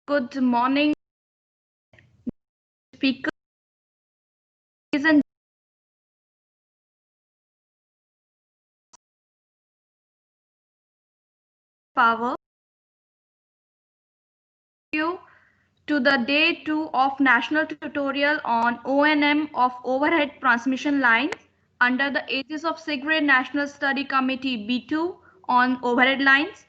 Good morning, speakers and power. You to the day 2 of national tutorial on O&M of overhead transmission lines under the aegis of SIGRE National Study Committee B2 on overhead lines.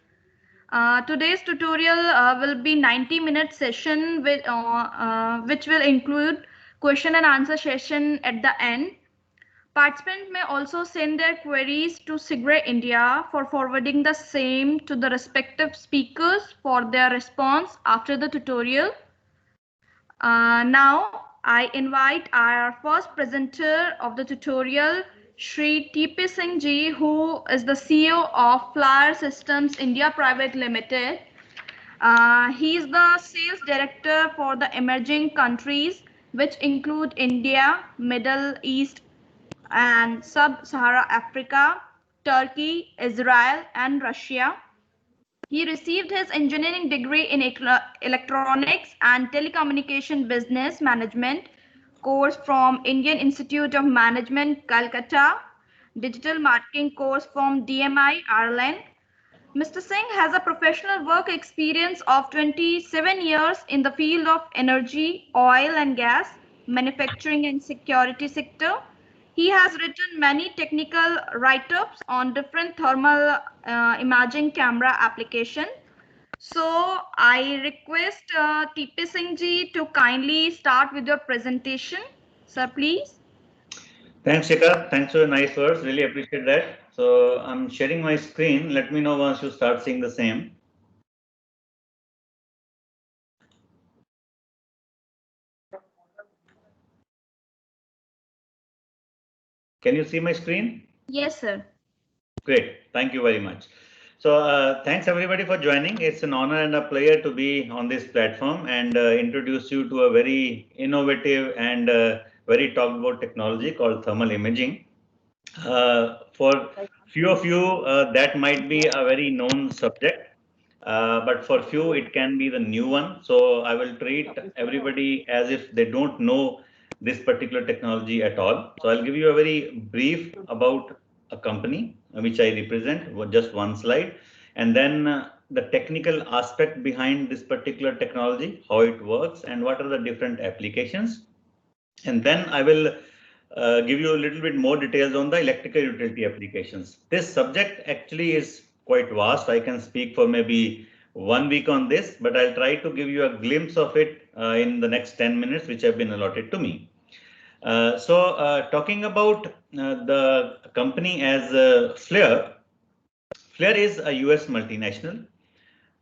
Today's tutorial will be 90-minute session which will include question and answer session at the end. Participants may also send their queries to SIGRE India for forwarding the same to the respective speakers for their response after the tutorial. Now, I invite our first presenter of the tutorial, Shri TP Singh Ji, who is the CEO of Flyer Systems India Private Limited. He is the sales director for the emerging countries, which include India, Middle East, and Sub-Sahara Africa, Turkey, Israel, and Russia. He received his engineering degree in electronics and telecommunication business management course from Indian Institute of Management, Calcutta, digital marketing course from DMI, Ireland. Mr. Singh has a professional work experience of 27 years in the field of energy, oil and gas, manufacturing and security sector. He has written many technical write-ups on different thermal imaging camera application. So I request TP Singh ji to kindly start with your presentation. Sir, please. Thanks, Shikha. Thanks for your nice words. Really appreciate that. So I'm sharing my screen. Let me know once you start seeing the same. Can you see my screen? Yes, sir. Great. Thank you very much. So thanks everybody for joining. It's an honor and a pleasure to be on this platform and introduce you to a very innovative and very talked about technology called thermal imaging. For few of you, that might be a very known subject, but for few, it can be the new one. So I will treat everybody as if they don't know this particular technology at all. So I'll give you a very brief about a company which I represent, just one slide, and then the technical aspect behind this particular technology, how it works, and what are the different applications. And then I will give you a little bit more details on the electrical utility applications. This subject actually is quite vast. I can speak for maybe 1 week on this, but I'll try to give you a glimpse of it in the next 10 minutes, which have been allotted to me. Talking about the company as FLIR, FLIR is a US multinational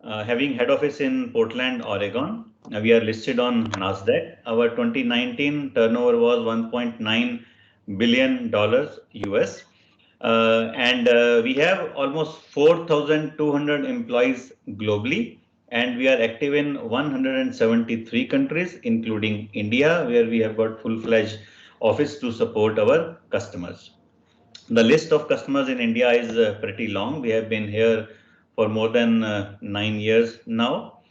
having head office in Portland, Oregon. We are listed on NASDAQ. Our 2019 turnover was $1.9 billion US. We have almost 4,200 employees globally, and we are active in 173 countries, including India, where we have got full-fledged office to support our customers. The list of customers in India is pretty long. We have been here for more than 9 years now.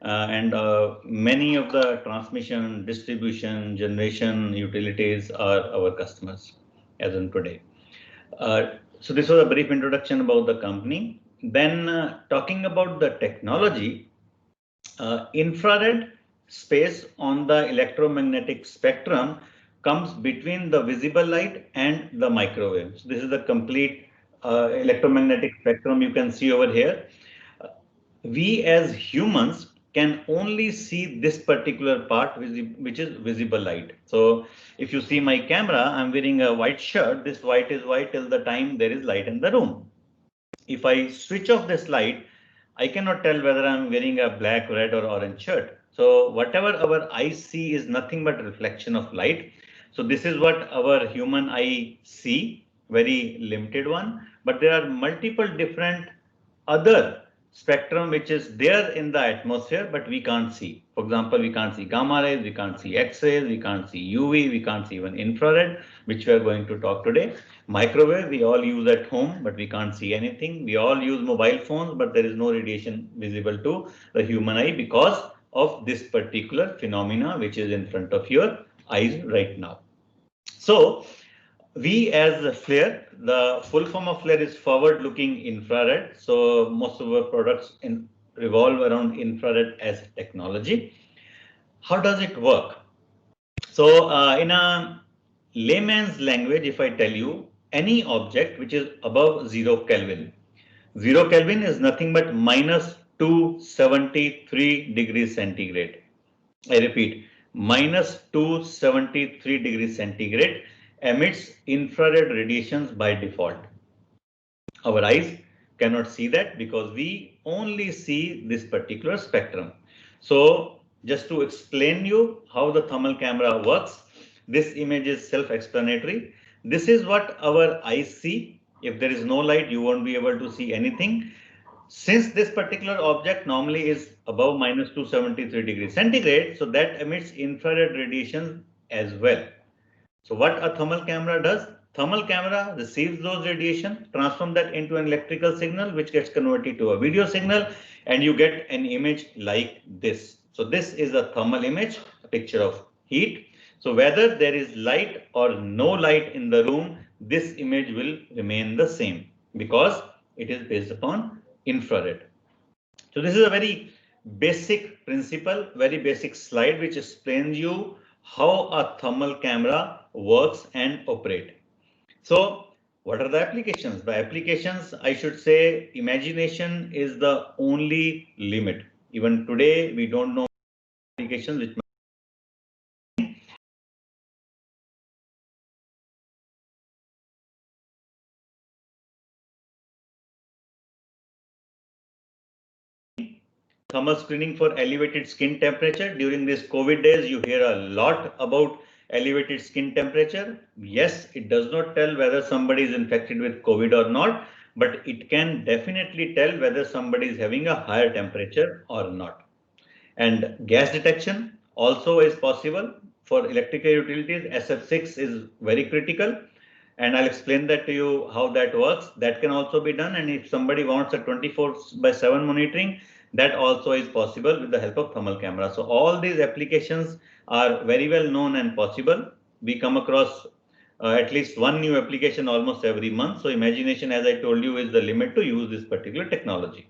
Many of the transmission, distribution, generation utilities are our customers as on today. So this was a brief introduction about the company. Then talking about the technology, infrared space on the electromagnetic spectrum comes between the visible light and the microwave. So this is the complete electromagnetic spectrum you can see over here. We as humans can only see this particular part, which is visible light. So if you see my camera, I'm wearing a white shirt. This white is white till the time there is light in the room. If I switch off this light, I cannot tell whether I'm wearing a black, red or orange shirt. So whatever our eyes see is nothing but reflection of light. So this is what our human eye see, very limited one, but there are multiple different other spectrum which is there in the atmosphere, but we can't see. For example, we can't see gamma rays, we can't see X-rays, we can't see UV, we can't see even infrared, which we are going to talk today. Microwave, we all use at home, but we can't see anything. We all use mobile phones, but there is no radiation visible to the human eye because of this particular phenomena which is in front of your eyes right now. So we as FLAIR, the full form of FLAIR is forward-looking infrared. So most of our products revolve around infrared as technology. How does it work? So in a layman's language, if I tell you any object which is above 0 Kelvin, 0 Kelvin is nothing but minus 273 degrees centigrade. I repeat, minus 273 degrees centigrade emits infrared radiations by default. Our eyes cannot see that because we only see this particular spectrum. So just to explain you how the thermal camera works, this image is self-explanatory. This is what our eyes see. If there is no light, you won't be able to see anything. Since this particular object normally is above minus 273 degrees centigrade, so that emits infrared radiation as well. So what a thermal camera does? Thermal camera receives those radiation, transform that into an electrical signal, which gets converted to a video signal, and you get an image like this. So this is a thermal image, a picture of heat. So whether there is light or no light in the room, this image will remain the same because it is based upon infrared. So this is a very basic principle, very basic slide which explains you how a thermal camera works and operate. So what are the applications? The applications, I should say, imagination is the only limit. Even today, we don't know applications which thermal screening for elevated skin temperature. During these COVID days, you hear a lot about elevated skin temperature. Yes, it does not tell whether somebody is infected with COVID or not, but it can definitely tell whether somebody is having a higher temperature or not. And gas detection also is possible for electrical utilities. SF6 is very critical. And I'll explain that to you how that works. That can also be done. And if somebody wants a 24/7 monitoring, that also is possible with the help of thermal camera. So all these applications are very well known and possible. We come across at least one new application almost every month. So imagination, as I told you, is the limit to use this particular technology.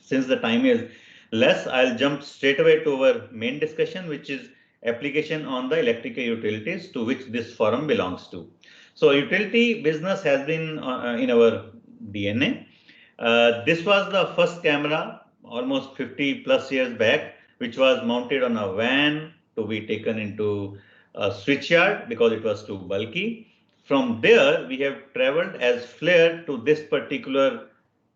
Since the time is less, I'll jump straight away to our main discussion, which is application on the electrical utilities to which this forum belongs to. So utility business has been in our DNA. This was the first camera almost 50 plus years back, which was mounted on a van to be taken into a switchyard because it was too bulky. From there, we have traveled as FLAIR to this particular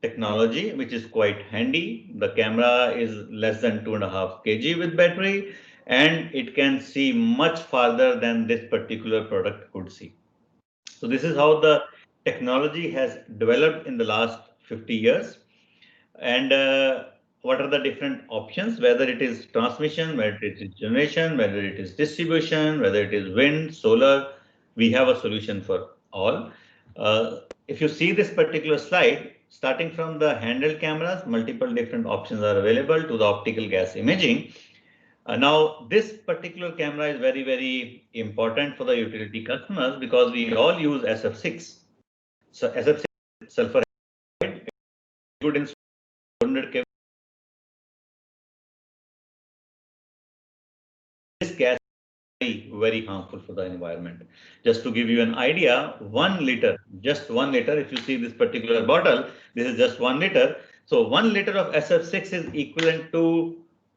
technology, which is quite handy. The camera is less than 2.5 kg with battery, and it can see much farther than this particular product could see. So this is how the technology has developed in the last 50 years. And what are the different options, whether it is transmission, whether it is generation, whether it is distribution, whether it is wind, solar, we have a solution for all. If you see this particular slide, starting from the handheld cameras, multiple different options are available to the optical gas imaging. Now, this particular camera is very, very important for the utility customers because we all use SF6. So SF6 sulfur good in 100 Kelvin. This gas is very harmful for the environment. Just to give you an idea, 1 liter, just 1 liter, if you see this particular bottle, this is just 1 liter. So 1 liter of SF6 is equivalent to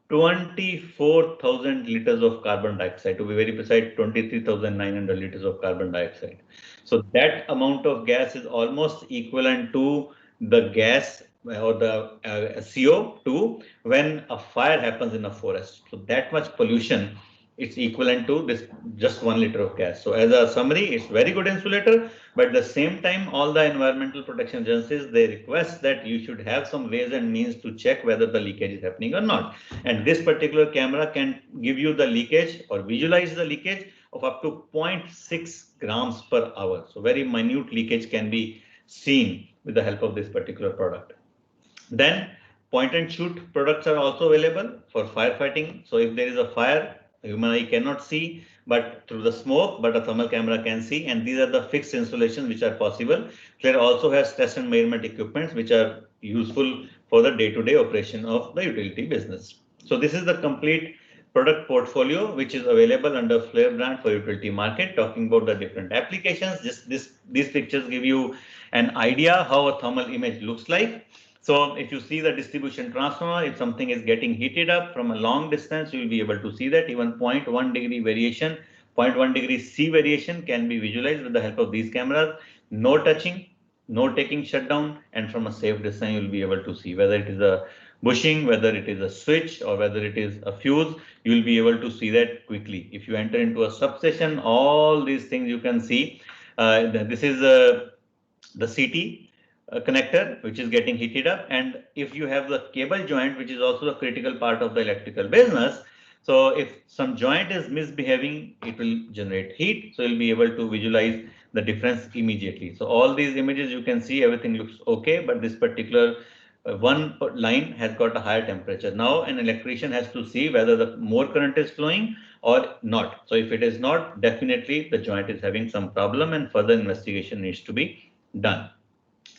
24,000 liters of carbon dioxide, to be very precise, 23,900 liters of carbon dioxide. So that amount of gas is almost equivalent to the gas or the CO2 when a fire happens in a forest. So that much pollution, it's equivalent to this just 1 liter of gas. So as a summary, it's very good insulator, but at the same time, all the environmental protection agencies, they request that you should have some ways and means to check whether the leakage is happening or not. And this particular camera can give you the leakage or visualize the leakage of up to 0.6 grams per hour. So very minute leakage can be seen with the help of this particular product. Then point and shoot products are also available for firefighting. So if there is a fire, human eye cannot see, but through the smoke, but a thermal camera can see. And these are the fixed installations which are possible. FLIR also has test and measurement equipments which are useful for the day-to-day operation of the utility business. So this is the complete product portfolio which is available under FLIR brand for utility market. Talking about the different applications, these pictures give you an idea how a thermal image looks like. So if you see the distribution transformer, if something is getting heated up from a long distance, you will be able to see that even 0.1 degree variation, 0.1 degree C variation can be visualized with the help of these cameras. No touching, no taking shutdown, and from a safe distance, you will be able to see whether it is a bushing, whether it is a switch, or whether it is a fuse. You will be able to see that quickly. If you enter into a substation, all these things you can see. This is the CT connector which is getting heated up, and if you have the cable joint, which is also a critical part of the electrical business, so if some joint is misbehaving, it will generate heat, so you'll be able to visualize the difference immediately. So all these images you can see everything looks okay, but this particular one line has got a higher temperature. Now an electrician has to see whether the more current is flowing or not. So if it is not, definitely the joint is having some problem and further investigation needs to be done.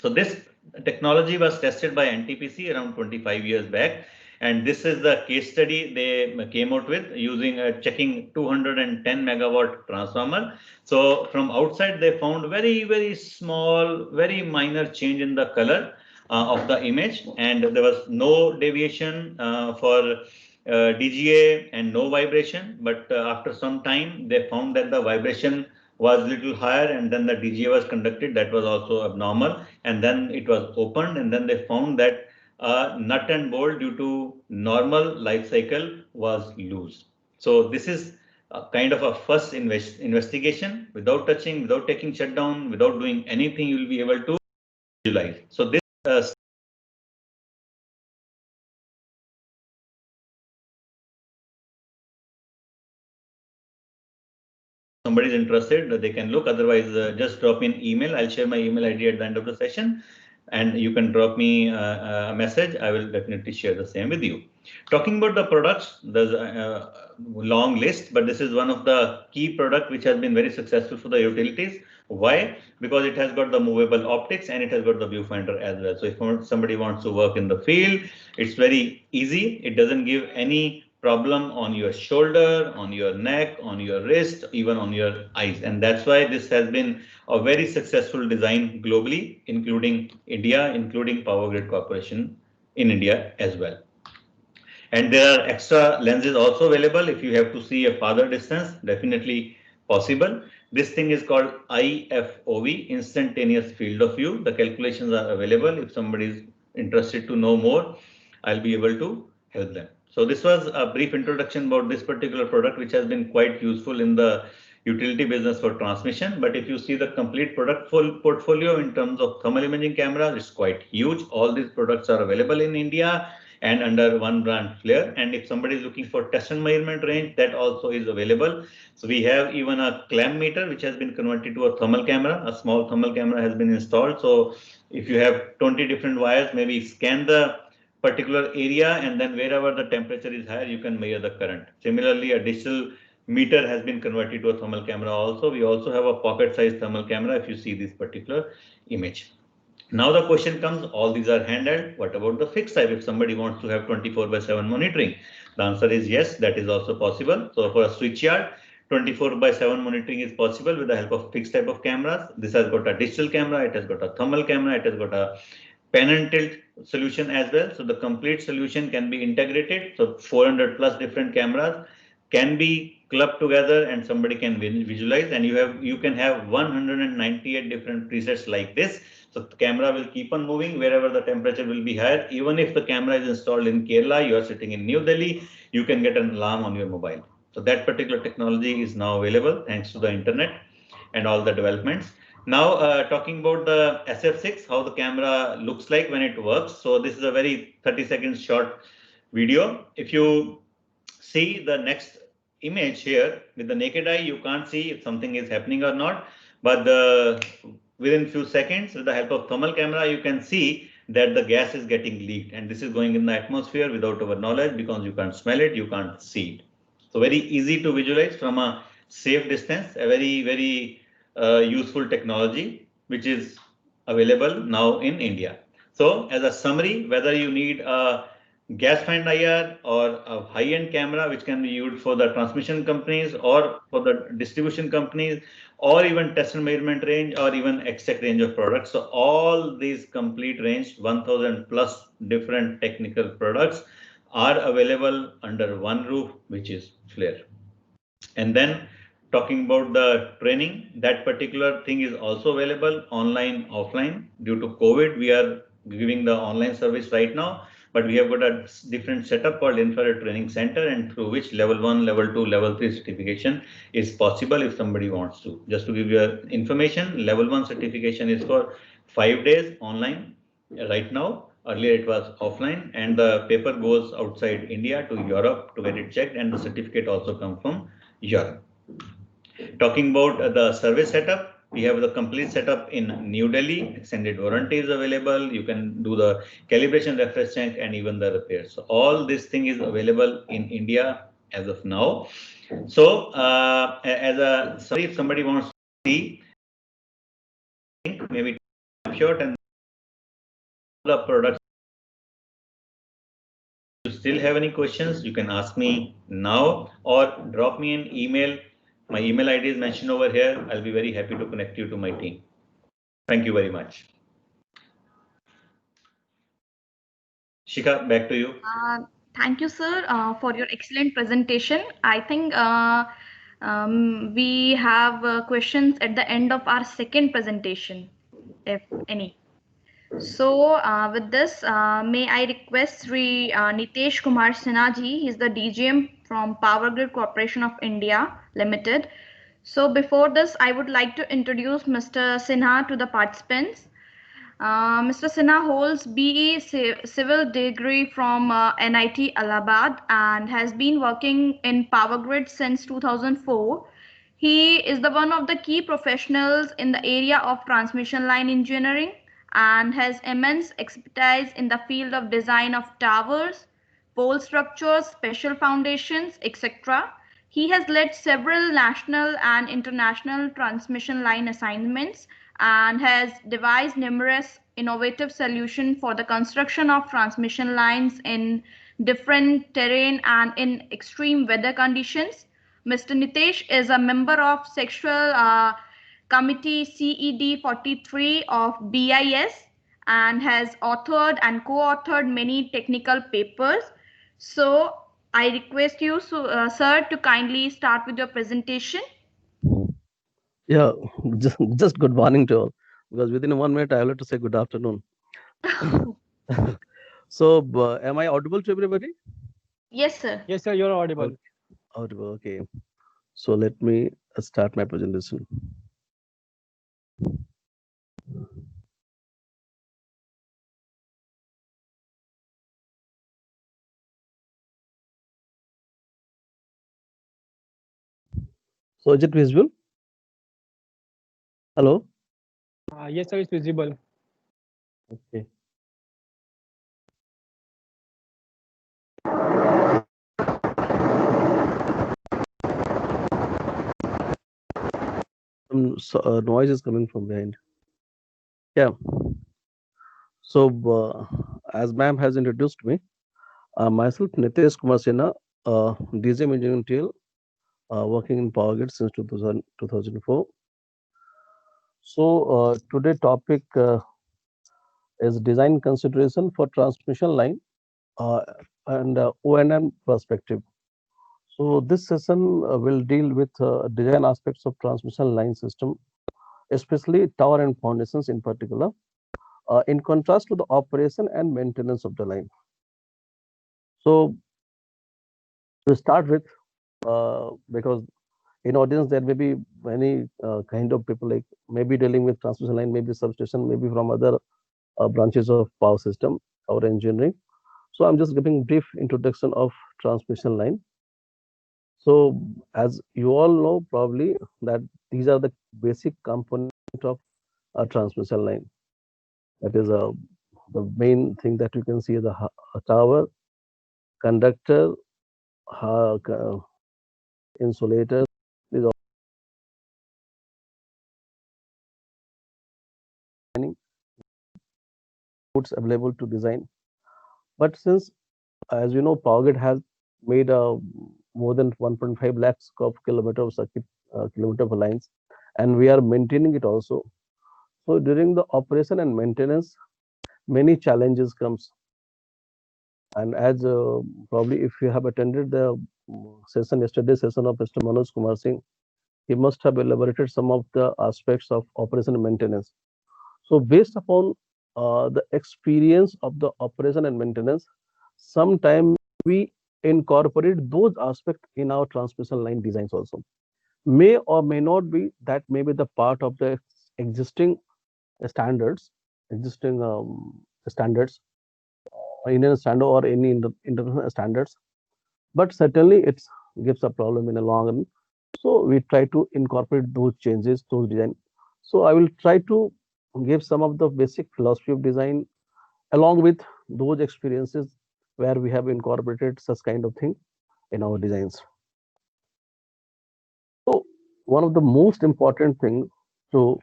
So this technology was tested by NTPC around 25 years back, and this is the case study they came out with using checking 210 megawatt transformer. So from outside they found very small, very minor change in the color of the image, and there was no deviation for DGA and no vibration. But after some time they found that the vibration was little higher, and then the DGA was conducted, that was also abnormal, and then it was opened, and then they found that nut and bolt due to normal life cycle was loose. So this is a kind of a first investigation without touching, without taking shutdown, without doing anything, you will be able to visualize. So this somebody is interested, they can look. Otherwise, just drop me an email. I'll share my email ID at the end of the session, and you can drop me a message. I will definitely share the same with you. Talking about the products, there's a long list, but this is one of the key product which has been very successful for the utilities. Why? Because it has got the movable optics and it has got the viewfinder as well. So if somebody wants to work in the field, it's very easy. It doesn't give any problem on your shoulder, on your neck, on your wrist, even on your eyes. And that's why this has been a very successful design globally, including India, including Power Grid Corporation in India as well. And there are extra lenses also available if you have to see a farther distance, definitely possible. This thing is called IFOV, instantaneous field of view. The calculations are available. If somebody is interested to know more, I'll be able to help them. So this was a brief introduction about this particular product, which has been quite useful in the utility business for transmission. But if you see the complete product portfolio in terms of thermal imaging cameras, it's quite huge. All these products are available in India and under one brand, FLIR. And if somebody is looking for test and measurement range, that also is available. So we have even a clamp meter which has been converted to a thermal camera. A small thermal camera has been installed. So if you have 20 different wires, maybe scan the particular area, and then wherever the temperature is higher, you can measure the current. Similarly, a digital meter has been converted to a thermal camera also. We also have a pocket sized thermal camera if you see this particular image. Now the question comes, all these are handheld. What about the fixed type? If somebody wants to have 24/7 monitoring, the answer is yes, that is also possible. So for a switchyard, 24/7 monitoring is possible with the help of fixed type of cameras. This has got a digital camera, it has got a thermal camera, it has got a pen and tilt solution as well. So the complete solution can be integrated. So 400 plus different cameras can be clubbed together and somebody can visualize, and you can have 198 different presets like this. So the camera will keep on moving wherever the temperature will be higher. Even if the camera is installed in Kerala, you are sitting in New Delhi, you can get an alarm on your mobile. So that particular technology is now available thanks to the internet and all the developments. Now talking about the SF6, how the camera looks like when it works. So this is a very 30-second short video. If you see the next image here, with the naked eye, you can't see if something is happening or not. But within few seconds, with the help of thermal camera, you can see that the gas is getting leaked, and this is going in the atmosphere without our knowledge, because you can't smell it, you can't see it. So very easy to visualize from a safe distance, a very useful technology which is available now in India. So as a summary, whether you need a gas find IR or a high-end camera which can be used for the transmission companies or for the distribution companies, or even test and measurement range, or even exact range of products. So all these complete range, 1000 plus different technical products are available under one roof, which is FLIR. And then talking about the training, that particular thing is also available online, offline. Due to COVID, we are giving the online service right now, but we have got a different setup called Infrared Training Center, and through which level 1, level 2, level 3 certification is possible if somebody wants to. Just to give you information, level 1 certification is for 5 days online right now. Earlier it was offline, and the paper goes outside India to Europe to get it checked, and the certificate also comes from Europe. Talking about the service setup, we have the complete setup in New Delhi. Extended warranty is available. You can do the calibration, refresh check, and even the repairs. So all this thing is available in India as of now. So as a sorry, if somebody wants to see, maybe short and the products. If you still have any questions, you can ask me now or drop me an email. My email ID is mentioned over here. I'll be very happy to connect you to my team. Thank you very much. Shikha, back to you. Thank you, sir, for your excellent presentation. I think we have questions at the end of our second presentation, if any. So with this, may I request Sri Nitesh Kumar Sinha ji, he's the DGM from Power Grid Corporation of India Limited. So before this, I would like to introduce Mr. Sinha to the participants. Mr. Sinha holds BE Civil degree from NIT Allahabad and has been working in Power Grid since 2004. He is the one of the key professionals in the area of transmission line engineering and has immense expertise in the field of design of towers, pole structures, special foundations, etc. He has led several national and international transmission line assignments and has devised numerous innovative solutions for the construction of transmission lines in different terrain and in extreme weather conditions. Mr. Nitesh is a member of Sexual Committee CED 43 of BIS and has authored and co-authored many technical papers. So I request you, sir, to kindly start with your presentation. Yeah, just good morning to all, because within 1 minute I will have to say good afternoon. So, am I audible to everybody? Yes, sir. Yes, sir, you're audible. Audible, okay. So let me start my presentation. So is it visible? Hello? Yes, sir, it's visible. Okay. So, noise is coming from behind. Yeah. So, as ma'am has introduced me, myself Nitesh Kumar Sinha, DGM engineering TL, working in Power Grid since 2004. So today topic is design consideration for transmission line and O&M perspective. So this session will deal with design aspects of transmission line system, especially tower and foundations in particular, in contrast to the operation and maintenance of the line. So to start with, because in audience there may be many kind of people, like maybe dealing with transmission line, maybe substation, maybe from other branches of power system or engineering. So I'm just giving brief introduction of transmission line. So as you all know probably that these are the basic component of a transmission line. That is the main thing that you can see is a tower, conductor, insulators. These are goods available to design. But since, as you know, PowerGrid has made more than 1.5 lakhs of kilometer of circuit kilometer of lines, and we are maintaining it also. So during the operation and maintenance, many challenges comes. And as probably if you have attended the session yesterday session of Mr. Manoj Kumar Singh, he must have elaborated some of the aspects of operation and maintenance. So based upon the experience of the operation and maintenance, sometimes we incorporate those aspects in our transmission line designs also. May or may not be that may be the part of the existing standards, existing standards, Indian standard or any international standards, but certainly it gives a problem in the long run. So we try to incorporate those changes, those design. So I will try to give some of the basic philosophy of design along with those experiences where we have incorporated such kind of thing in our designs. So one of the most important thing to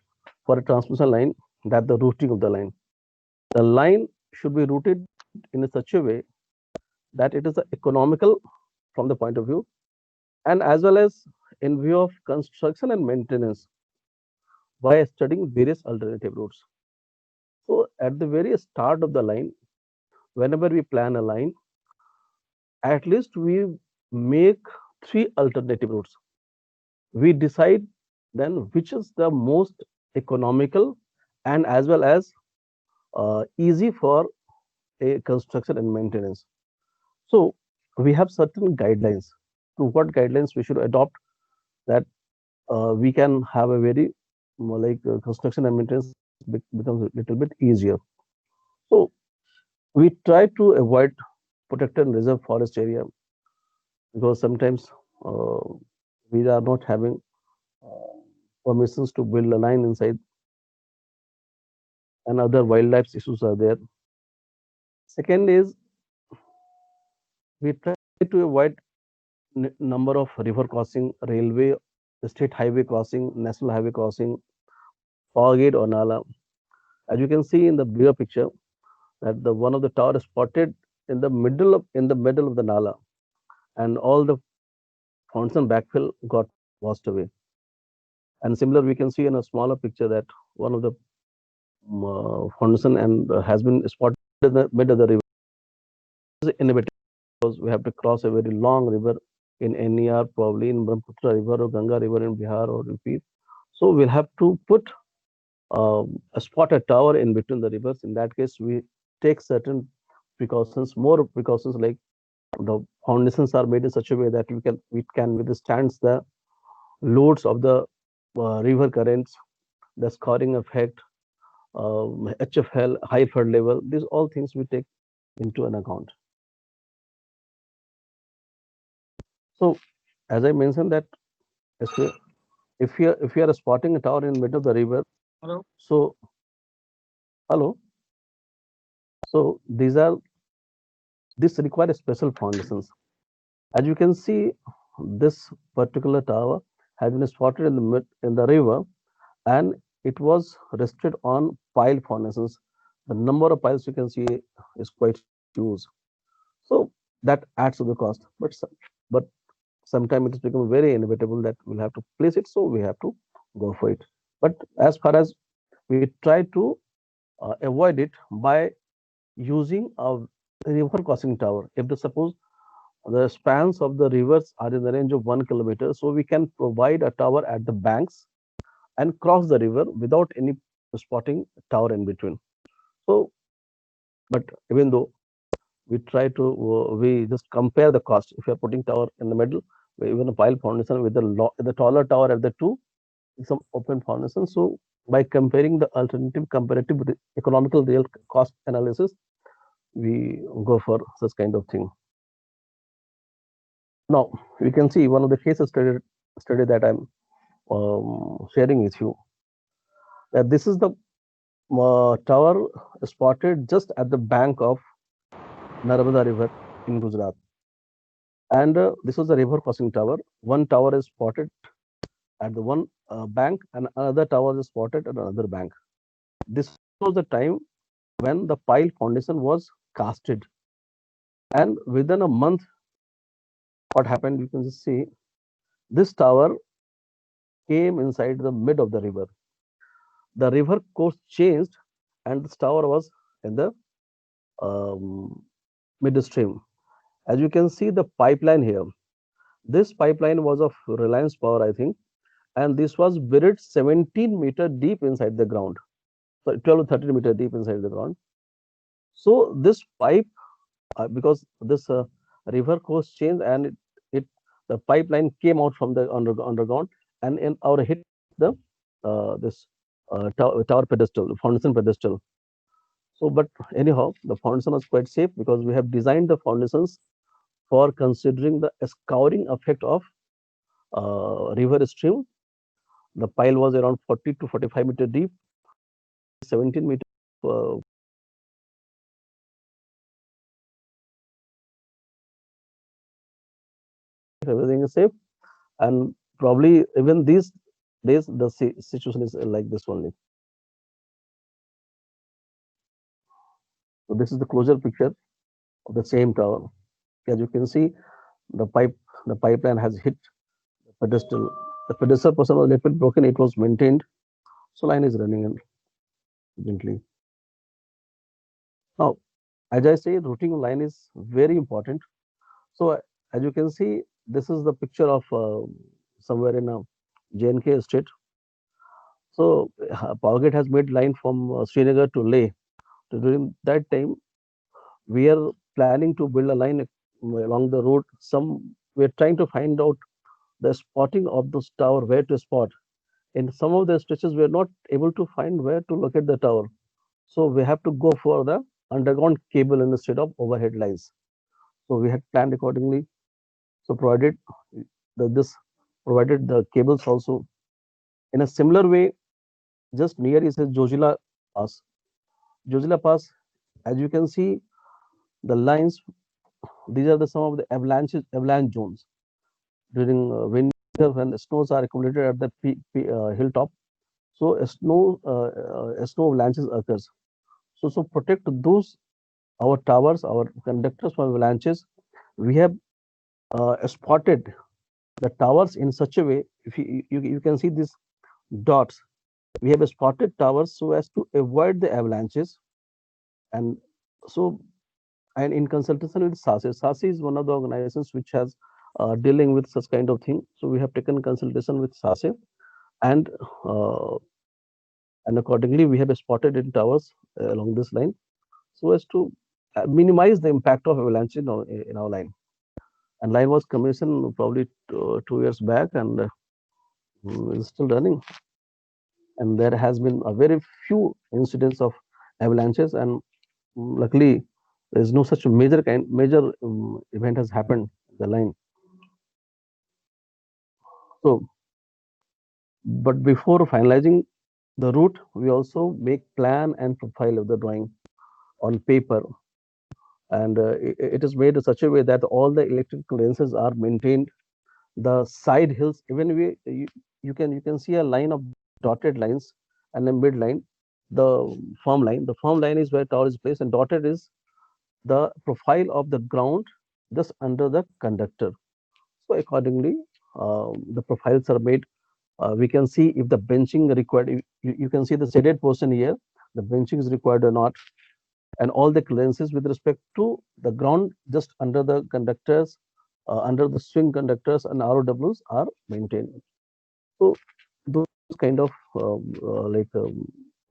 for a transmission line that the routing of the line. The line should be routed in such a way that it is economical from the point of view and as well as in view of construction and maintenance by studying various alternative routes. So at the very start of the line, whenever we plan a line, at least we make three alternative routes. We decide then which is the most economical and as well as easy for a construction and maintenance. So we have certain guidelines to what guidelines we should adopt that we can have a very construction and maintenance becomes a little bit easier. So we try to avoid protected and reserve forest area because sometimes uh, we are not having uh, permissions to build a line inside and other wildlife issues are there. Second is we try to avoid number of river crossing, railway, state highway crossing, national highway crossing, forgate or nala. As you can see in the bigger picture, that the one of the tower is spotted in the middle of the nala, and all the fountain backfill got washed away. And similar, we can see in a smaller picture that one of the foundation and has been spotted in the mid of the river. This is innovative because we have to cross a very long river in NER, probably in Brahmaputra River or Ganga River in Bihar or UP. So we'll have to put a spotted tower in between the rivers. In that case, we take certain precautions, more precautions like the foundations are made in such a way that we can withstand the loads of the river currents, the scoring effect, HFL, high flood level. These all things we take into an account. So, as I mentioned that if you are spotting a tower in the middle of the river, Hello. so hello. So this requires special foundations. As you can see, this particular tower has been spotted in the river, and it was rested on pile foundations. The number of piles you can see is quite huge. So that adds to the cost. But sometimes it has become very inevitable that we'll have to place it, so we have to go for it. But as far as we try to avoid it by using a river crossing tower. If the suppose the spans of the rivers are in the range of 1 kilometer, so we can provide a tower at the banks and cross the river without any spotting tower in between. So, but even though we try to, we just compare the cost. If you are putting tower in the middle, even a pile foundation with the taller tower at the two, some open foundation. So by comparing the alternative comparative economical real cost analysis, we go for such kind of thing. Now we can see one of the cases study that I'm sharing with you. That this is the tower spotted just at the bank of Narmada River in Gujarat. And this was a river crossing tower. One tower is spotted at the one bank, and another tower is spotted at another bank. This was the time when the pile foundation was casted. And within a month, what happened, you can just see this tower came inside the mid of the river. The river course changed, and this tower was in the um, midstream. As you can see, the pipeline here. This pipeline was of Reliance Power, I think, and this was buried 17-meter deep inside the ground. So 12 to 13-meter deep inside the ground. So this pipe, because this river course changed, and it the pipeline came out from the underground, and in our hit the this tower pedestal, the foundation pedestal. So, but anyhow, the foundation was quite safe because we have designed the foundations for considering the scouring effect of river stream. The pile was around 40 to 45-meter deep, 17-meter. Uh, Everything is safe, and probably even these days the situation is like this only. So this is the closure picture of the same tower. As you can see, the pipeline has hit the pedestal. The pedestal portion was a little bit broken. It was maintained, so line is running in gently. Now, as I say, routing line is very important. So as you can see, this is the picture of somewhere in J&K state. So Power Grid has made line from Srinagar to Leh. So during that time, we are planning to build a line along the road. We're trying to find out the spotting of this tower, where to spot. In some of the stretches, we are not able to find where to locate the tower. So we have to go for the underground cable instead of overhead lines. So we had planned accordingly. So this provided the cables also. In a similar way, just near is a Jojila Pass. Jojila Pass, as you can see, the lines, these are some of the avalanche zones during winter when snows are accumulated at the hilltop. So snow avalanches occurs. So protect those our towers, our conductors from avalanches. We have spotted the towers in such a way. If you can see these dots, we have spotted towers so as to avoid the avalanches, and so and in consultation with SASE. SASE is one of the organizations which has dealing with such kind of thing. So we have taken consultation with SASE, and uh, and accordingly we have spotted in towers along this line so as to minimize the impact of avalanche in our line. And line was commissioned probably 2 years back, and is still running. And there has been a very few incidents of avalanches, and luckily there is no such major event has happened in the line. So, but before finalizing the route, we also make plan and profile of the drawing on paper, and it is made in such a way that all the electrical lenses are maintained. The side hills, even you can see a line of dotted lines and a mid line, the firm line. The firm line is where tower is placed, and dotted is the profile of the ground just under the conductor. So accordingly, the profiles are made. We can see if the benching required. You can see the shaded portion here. The benching is required or not, and all the clearances with respect to the ground just under the conductors, under the swing conductors and ROWs are maintained. So those kind of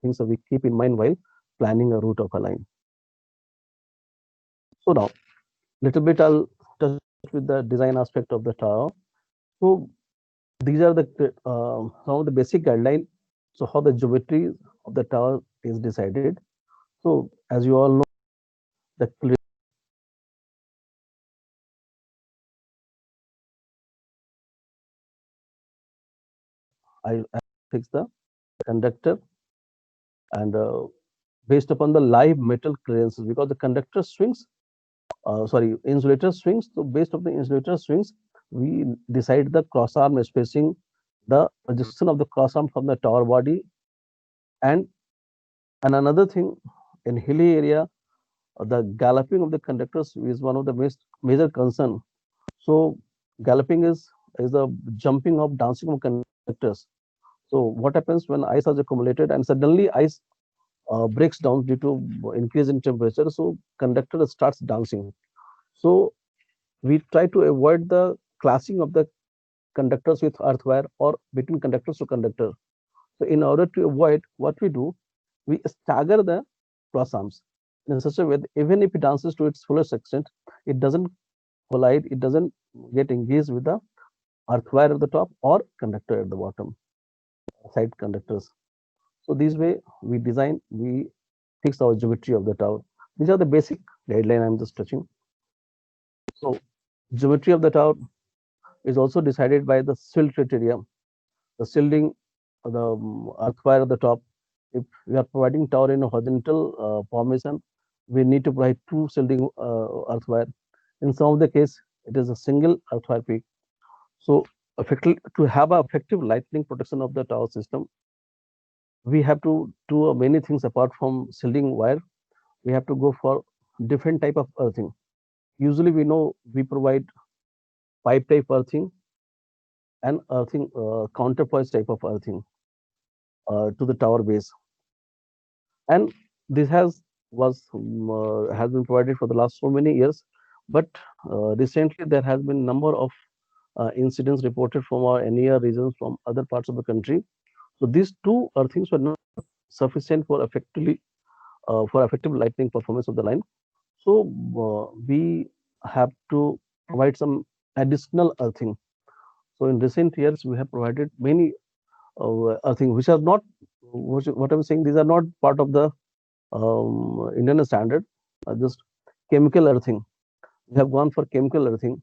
things that we keep in mind while planning a route of a line. So now, little bit I'll touch with the design aspect of the tower. So these are the some of the basic guidelines. So how the geometry of the tower is decided. So as you all know, the I fix the conductor and based upon the live metal clearances, because the conductor swings, sorry, insulator swings. So based on the insulator swings, we decide the cross arm spacing, the projection of the cross arm from the tower body, and another thing, in hilly area, the galloping of the conductors is one of the major concern. So galloping is the jumping of dancing of conductors. So what happens when ice has accumulated and suddenly ice breaks down due to increase in temperature? So conductor starts dancing. So we try to avoid the clashing of the conductors with earth wire or between conductors to conductor. So in order to avoid, what we do, we stagger the cross arms in such a way that even if it dances to its fullest extent, it doesn't collide, it doesn't get engaged with the earth wire at the top or conductor at the bottom, side conductors. So this way we design, we fix our geometry of the tower. These are the basic guideline I'm just touching. So geometry of the tower is also decided by the silt criteria, the shielding, the earth wire at the top. If we are providing tower in a horizontal formation, we need to provide two shielding earth wire. In some of the case, it is a single earth wire peak. So to have an effective lightning protection of the tower system, we have to do many things apart from shielding wire. We have to go for different type of earthing. Usually we know we provide pipe type earthing and earthing counterpoise type of earthing to the tower base. And this has been provided for the last so many years, but recently there has been number of incidents reported from our NER regions from other parts of the country. So these two earthings were not sufficient for effective lightning performance of the line. So we have to provide some additional earthing. So in recent years, we have provided many earthing, which are not, what I'm saying, these are not part of the Indian standard, just chemical earthing. We have gone for chemical earthing.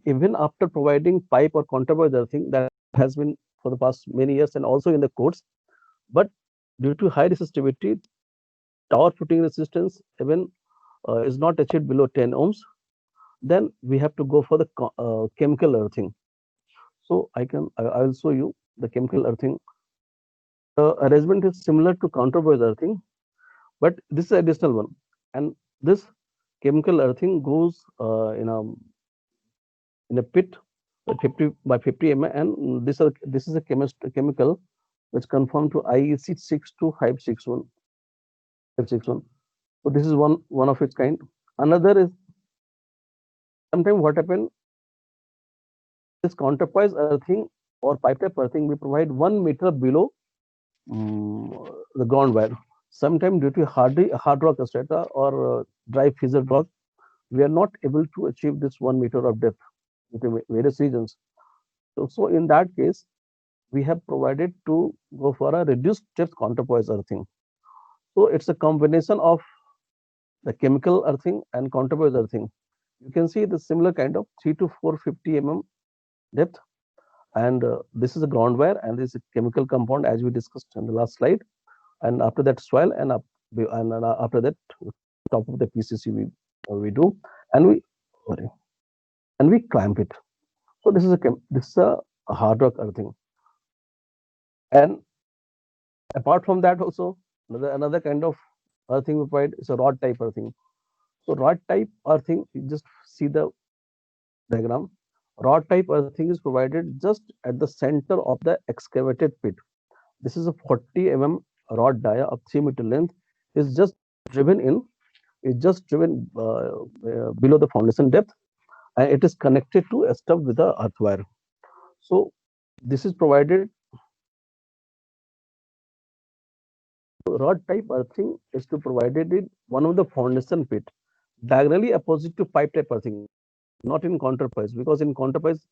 Even after providing pipe or counterpoise earthing, that has been for the past many years and also in the courts. But due to high resistivity, tower footing resistance even is not achieved below 10 ohms, then we have to go for the chemical earthing. So I will show you the chemical earthing. The arrangement is similar to counterpoise earthing, but this is additional one. And this chemical earthing goes in a pit 50 by 50 mm, and this is a chemical which conform to IEC 62561. So this is one of its kind. Another is, sometimes what happen, this counterpoise earthing or pipe type earthing, we provide 1 meter below the ground wire. Sometimes due to hard rock strata or dry fissure rock, we are not able to achieve this 1 meter of depth due to various reasons. So in that case, we have provided to go for a reduced depth counterpoise earthing. So it's a combination of the chemical earthing and counterpoise earthing. You can see the similar kind of 3 to 450 mm depth, and this is a ground wire, and this is a chemical compound as we discussed in the last slide. And after that soil, and after that top of the PCC we do, and we clamp it. So this is a hard rock earthing. And apart from that also, another kind of earthing we provide is a rod type earthing. So rod type earthing, you just see the diagram. Rod type earthing is provided just at the center of the excavated pit. This is a 40 mm rod dia of 3 meter length, is just driven below the foundation depth, and it is connected to a stub with the earth wire. So this is provided. Rod type earthing is to provided in one of the foundation pit, diagonally opposite to pipe type earthing, not in counterpoise, because in counterpoise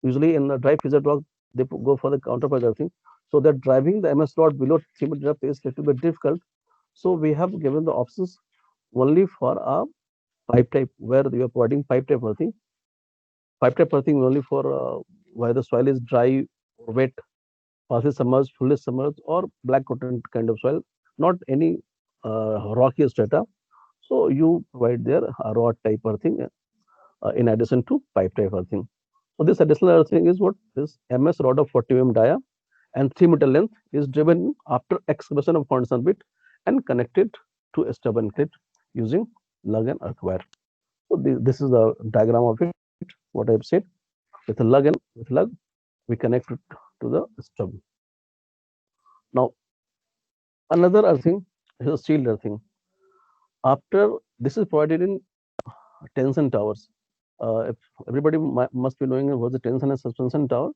usually in the dry fissure rock they go for the counterpoise earthing. So that driving the MS rod below 3 meter depth is little bit difficult. So we have given the options only for a pipe type, where we are providing pipe type earthing. Pipe type earthing only for where the soil is dry or wet, partially submerged, fully submerged, or black cotton kind of soil. not any rocky strata. So you provide there a rod type earthing in addition to pipe type earthing. So this additional earthing is what is MS rod of 40 mm dia and 3 meter length is driven after excavation of foundation bit and connected to a stubborn clit using lug and earth wire. So this is the diagram of it. What I have said, with a lug, we connect it to the stub. Now another earthing is a steel earthing. After this is provided in tension towers. If everybody must be knowing what the tension and suspension tower.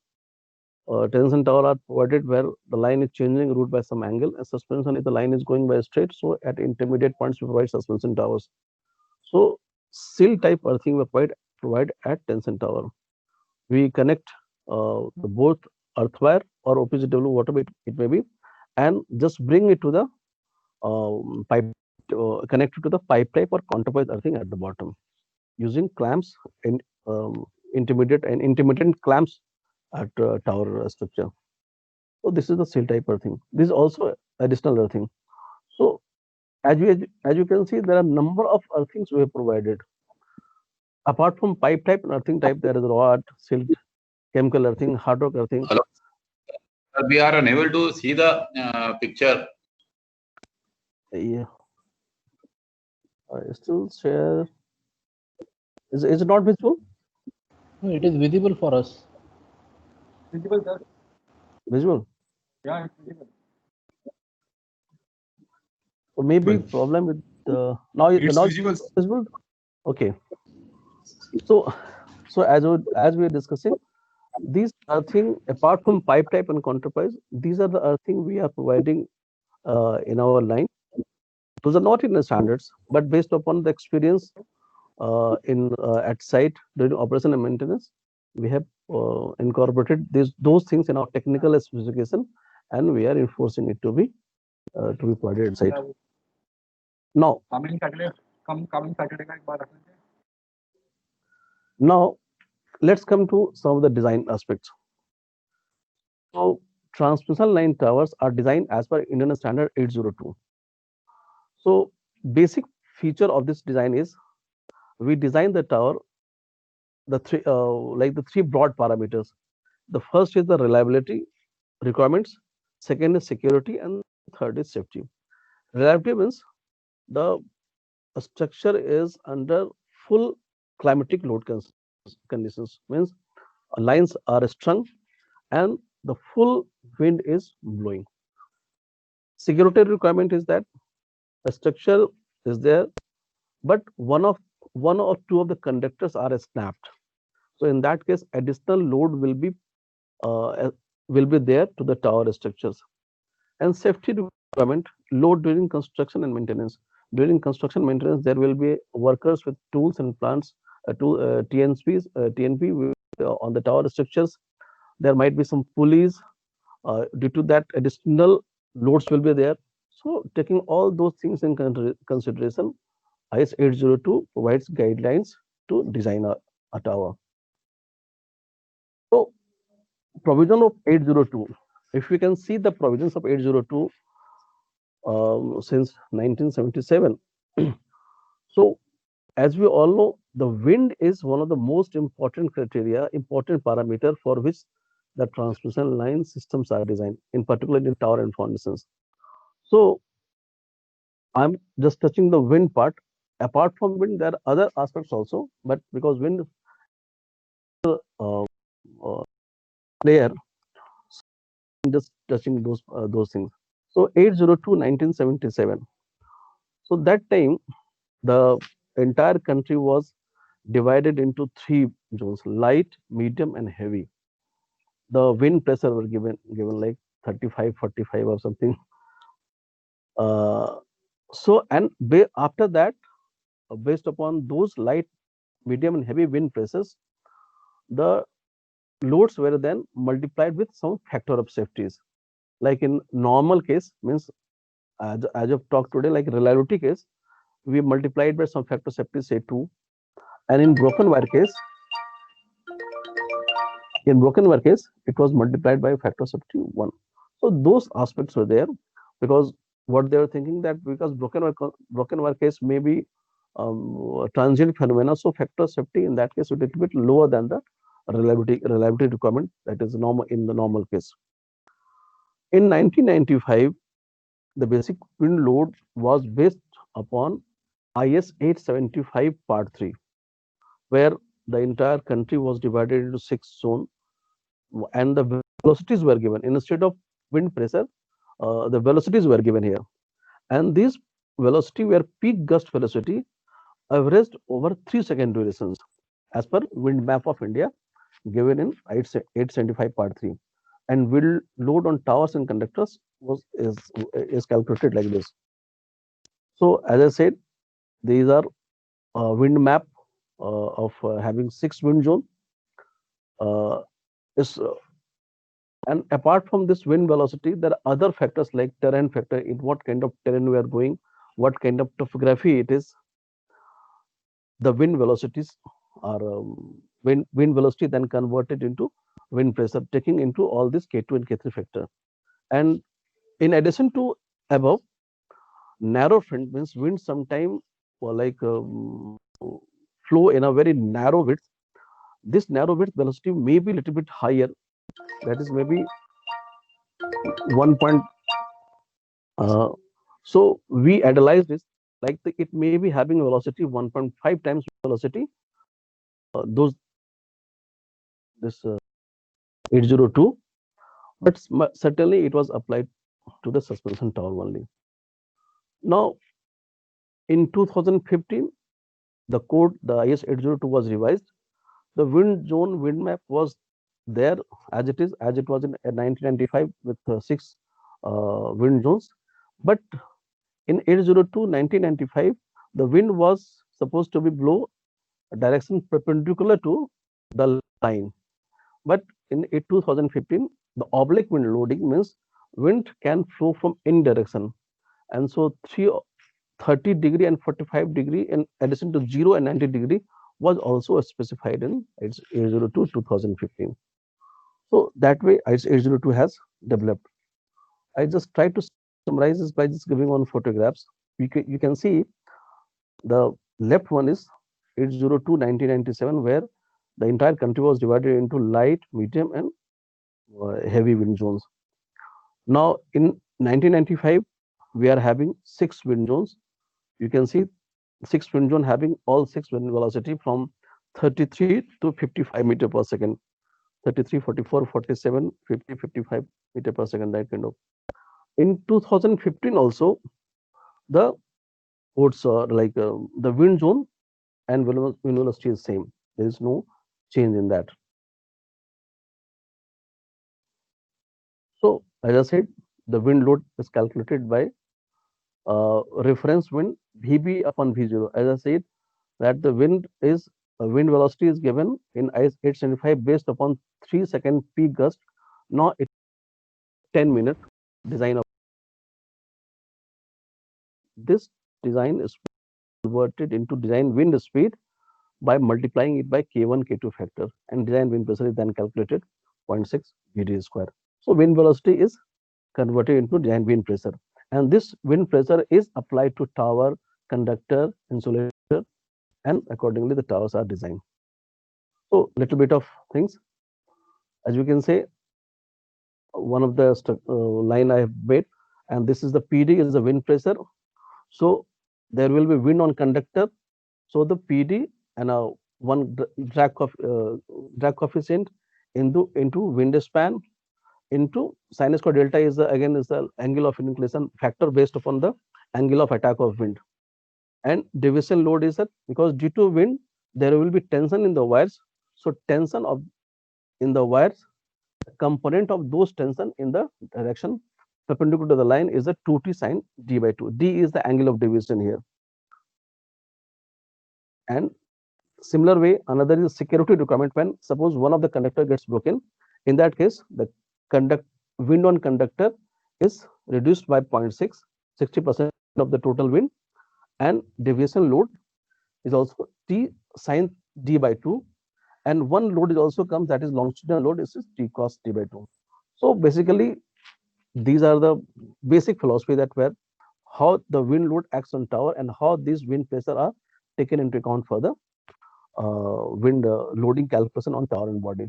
Tension tower are provided where the line is changing route by some angle, and suspension if the line is going by straight. So at intermediate points we provide suspension towers. So sill type earthing we provide at tension tower. We connect the both earth wire or OPGW, whatever it may be, and just bring it to the pipe, connected to the pipe type or counterpipe earthing at the bottom using clamps and intermittent clamps at tower structure. So this is the sill type earthing. This is also additional earthing. So as you can see, there are number of earthings we have provided. Apart from pipe type and earthing type, there is rod, silt, chemical earthing, hard rock earthing. Hello. We are unable to see the picture. Yeah. I still share. Is it not visible? No, it is visible for us. Visible, sir. Visual. Yeah, it's visible. So maybe Well, problem with now it's now visible. visible. Okay. So as we are discussing, these earthing apart from pipe type and counterpipe, these are the earthing we are providing in our line. Those are not in the standards, but based upon the experience in at site during operation and maintenance, we have incorporated those things in our technical specification, and we are enforcing it to be provided at site. Now, Coming Saturday का एक बार रखेंगे. now let's come to some of the design aspects. So transmission line towers are designed as per Indian Standard 802. So basic feature of this design is we design the tower the three broad parameters. The first is the reliability requirements, second is security, and third is safety. Reliability means the structure is under full climatic load conditions, means lines are strung and the full wind is blowing. Security requirement is that the structure is there, but one or two of the conductors are snapped. So in that case, additional load will be there to the tower structures. And safety requirement, load during construction and maintenance. During construction maintenance, there will be workers with tools and plants, TNP on the tower structures. There might be some pulleys. Due to that, additional loads will be there. So taking all those things in consideration, IS 802 provides guidelines to design a tower. So provision of 802, if we can see the provisions of 802 since 1977. So as we all know, the wind is one of the most important criteria, important parameter for which the transmission line systems are designed, in particular in tower and foundations. So I'm just touching the wind part. Apart from wind, there are other aspects also, but because wind layer, just touching those things. So 802 1977. So that time the entire country was divided into 3 zones: light, medium, and heavy. The wind pressure were given like 35, 45 or something. So and after that, based upon those light, medium, and heavy wind pressures, the loads were then multiplied with some factor of safeties. Like in normal case, means as I've talked today, like reliability case, we multiplied by some factor safety, say 2. And in broken wire case, it was multiplied by a factor safety 1. So those aspects were there because what they were thinking, that because broken wire case may be a transient phenomena, so factor of safety in that case would be a little bit lower than the reliability requirement that is normal in the normal case. In 1995, the basic wind load was based upon IS 875 Part 3, where the entire country was divided into 6 zones and the velocities were given. Instead of wind pressure, the velocities were given here. And these velocity were peak gust velocity averaged over 3-second durations as per wind map of India given in 875 Part 3. And wind load on towers and conductors is calculated like this. So as I said, these are wind map of having 6 wind zone. And apart from this wind velocity, there are other factors like terrain factor, in what kind of terrain we are going, what kind of topography it is. The wind velocities are wind velocity then converted into wind pressure, taking into all this K2 and K3 factor. And in addition to above, narrow front means wind sometime flow in a very narrow width. This narrow width velocity may be a little bit higher, that is maybe 1 point. So we analyze this like it may be having velocity 1.5 times velocity. This 802, but certainly it was applied to the suspension tower only. Now, in 2015, the code, the IS 802 was revised. The wind zone wind map was there as it was in 1995 with 6 wind zones. But in 802 1995, the wind was supposed to be blow a direction perpendicular to the line. But in 2015, the oblique wind loading means wind can flow from any direction. And so 30 degree and 45 degree in addition to 0 and 90 degree was also specified in IS 802 2015. So that way IS 802 has developed. I just try to summarize this by just giving one photographs. You can see the left one is 802 1997, where the entire country was divided into light, medium, and heavy wind zones. Now in 1995, we are having 6 wind zones. You can see 6 wind zone having all 6 wind velocity from 33 to 55 meter per second. 33, 44, 47, 50, 55 meter per second, that kind of. In 2015 also, the codes the wind zone and wind velocity is same. There is no change in that. So as I said, the wind load is calculated by reference wind VB upon V0. As I said, that the wind velocity is given in IS 875 based upon 3-second peak gust. Now it's 10-minute design of this design is converted into design wind speed by multiplying it by K1 K2 factor, and design wind pressure is then calculated 0.6 VD square. So wind velocity is converted into design wind pressure, and this wind pressure is applied to tower, conductor, insulator, and accordingly the towers are designed. So little bit of things, as you can say, one of the line I have made, and this is the PD is the wind pressure. So there will be wind on conductor. So the PD and one drag coefficient into wind span into sin square delta is again is the angle of inclination factor based upon the angle of attack of wind. And deviation load is that because due to wind there will be tension in the wires. So tension in the wires, component of those tension in the direction perpendicular to the line is a 2t sin d by 2. D is the angle of deviation here. And similar way, another is security requirement. When suppose one of the conductor gets broken, in that case the wind on conductor is reduced by 0.6, 60% of the total wind, and deviation load is also t sin d by 2, and one load is also comes, that is longitudinal load, is t cos d by 2. So basically these are the basic philosophy that were how the wind load acts on tower and how these wind pressure are taken into account for the wind loading calculation on tower and body.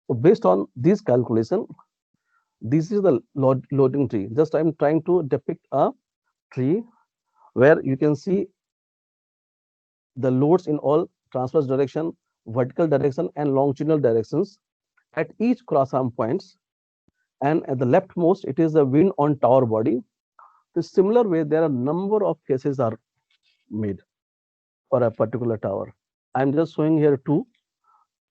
So based on this calculation, this is the loading tree. Just I'm trying to depict a tree where you can see the loads in all transverse direction, vertical direction, and longitudinal directions at each cross arm points. And at the leftmost, it is the wind on tower body. The similar way, there are number of cases are made for a particular tower. I'm just showing here two.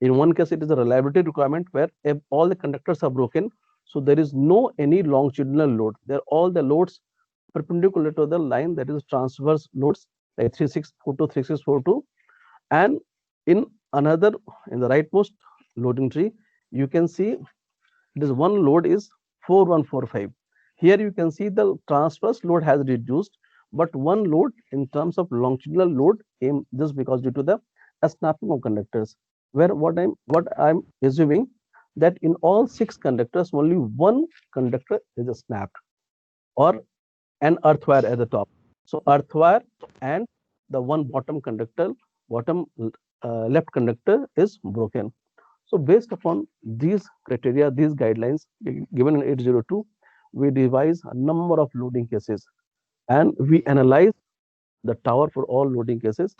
In one case, it is a reliability requirement where if all the conductors are broken, so there is no any longitudinal load. They're all the loads perpendicular to the line, that is transverse loads like 3642, 3642. And in another, in the rightmost loading tree, you can see it is one load is 4145. Here you can see the transverse load has reduced, but one load in terms of longitudinal load came just because due to the snapping of conductors. Where what I'm assuming that in all 6 conductors, only one conductor is snapped, or an earth wire at the top. So earth wire and the one bottom conductor, bottom left conductor is broken. So based upon these criteria, these guidelines given in 802, we devise a number of loading cases and we analyze the tower for all loading cases,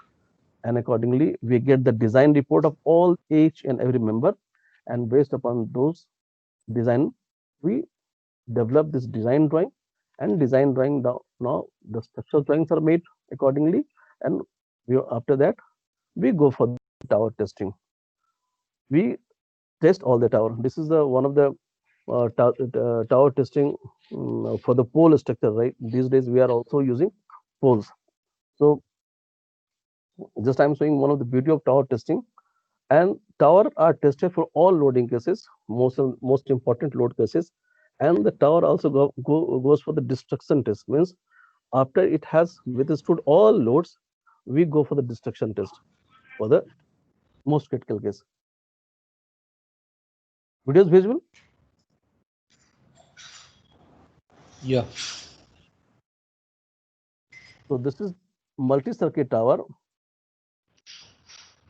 and accordingly we get the design report of all each and every member, and based upon those design we develop this design drawing, and design drawing now the structural drawings are made accordingly, and after that we go for the tower testing. We test all the tower. This is the one of the tower testing for the pole structure, right? These days we are also using poles. So just I'm showing one of the beauty of tower testing. And tower are tested for all loading cases, most important load cases. And the tower also goes for the destruction test. Means after it has withstood all loads, we go for the destruction test for the most critical case. Video is visible? Yeah. So this is multi-circuit tower.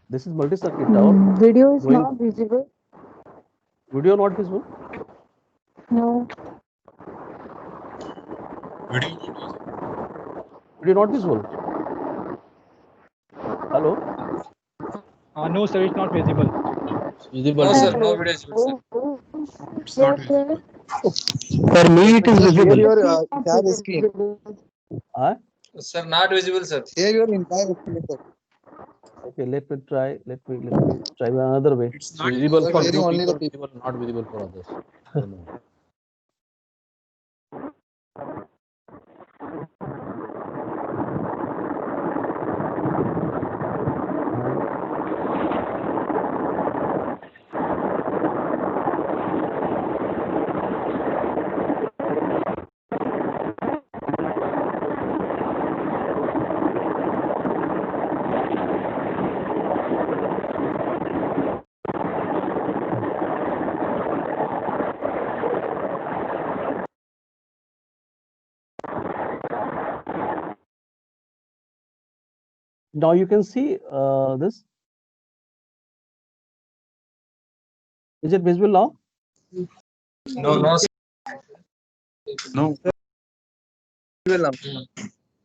This is multi-circuit tower. Video is Going, not visible. video not visible? No. Video not visible? Hello? No, sir, it's not visible. Visible. No, sir. No video is visible, sir. It's not visible. For me it is visible. Share your entire screen. Sir, not visible, sir. Share your entire screen, sir. Okay, let me try. Let me try another way. It's not Visible Sir, for sharing few only the people, not visible for others. I don't know. Now you can see this. Is it visible now? No, no, sir. No. Visible now.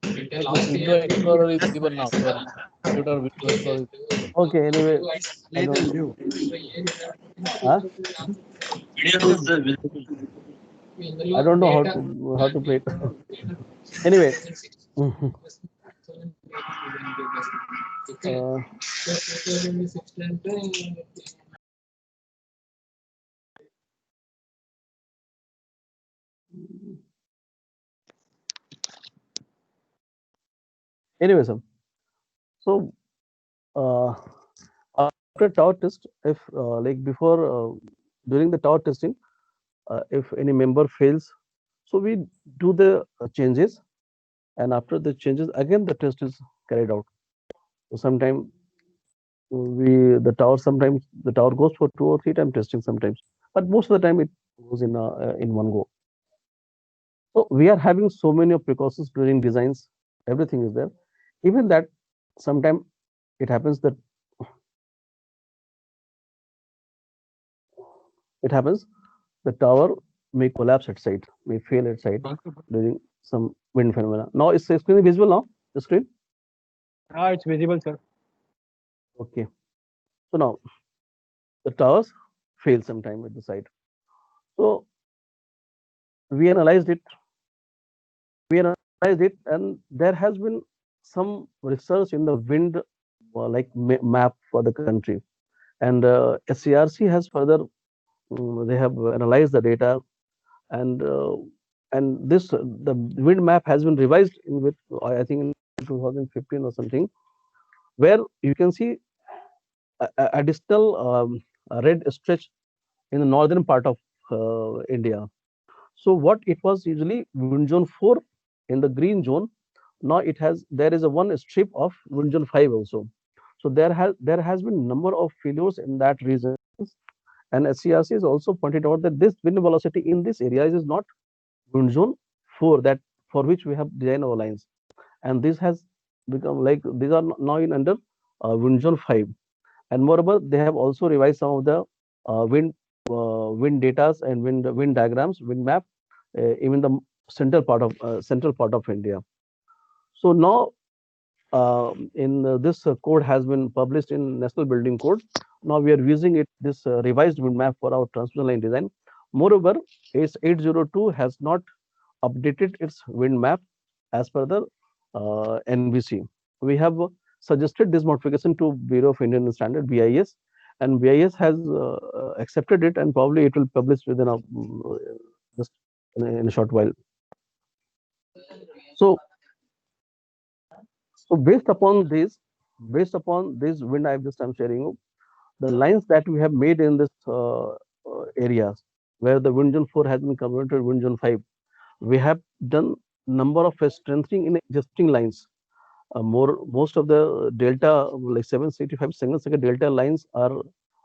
Window Explorer is visible now. Your computer Window Explorer is visible. Okay, anyway. I don't, huh? I don't know how to play it. Anyway. Anyway, so after tower test, if like before during the tower testing, if any member fails, so we do the changes, and after the changes again the test is carried out. So sometimes sometimes the tower goes for 2 or 3 times testing sometimes, but most of the time it goes in one go. So we are having so many of precautions during designs. Everything is there. Even that, sometimes it happens that the tower may collapse at site, may fail at site during some wind phenomena. Now is the screen visible now? The screen? It's visible, sir. Okay. So now the towers fail sometime at the site. So we analyzed it. And there has been some research in the wind map for the country. And SCRC has further they have analyzed the data, and this the wind map has been revised in with I think in 2015 or something, where you can see a distal red stretch in the northern part of India. So what it was usually wind zone 4 in the green zone. Now there is a one strip of wind zone 5 also. So there has been number of failures in that region. And SCRC has also pointed out that this wind velocity in this area is not wind zone 4 that for which we have designed our lines. And this has become like these are now in under wind zone 5. And moreover, they have also revised some of the wind data and wind diagrams, wind map, even the central part of India. So now this code has been published in National Building Code. Now we are using it this revised wind map for our transmission line design. Moreover, ACE 802 has not updated its wind map as per the NBC. We have suggested this modification to Bureau of Indian Standard BIS, and BIS has accepted it, and probably it will publish within just in a short while. So based upon this wind I'm sharing you, the lines that we have made in this areas where the wind zone 4 has been converted to wind zone 5, we have done number of strengthening in existing lines. Most of the delta like 765 single second delta lines are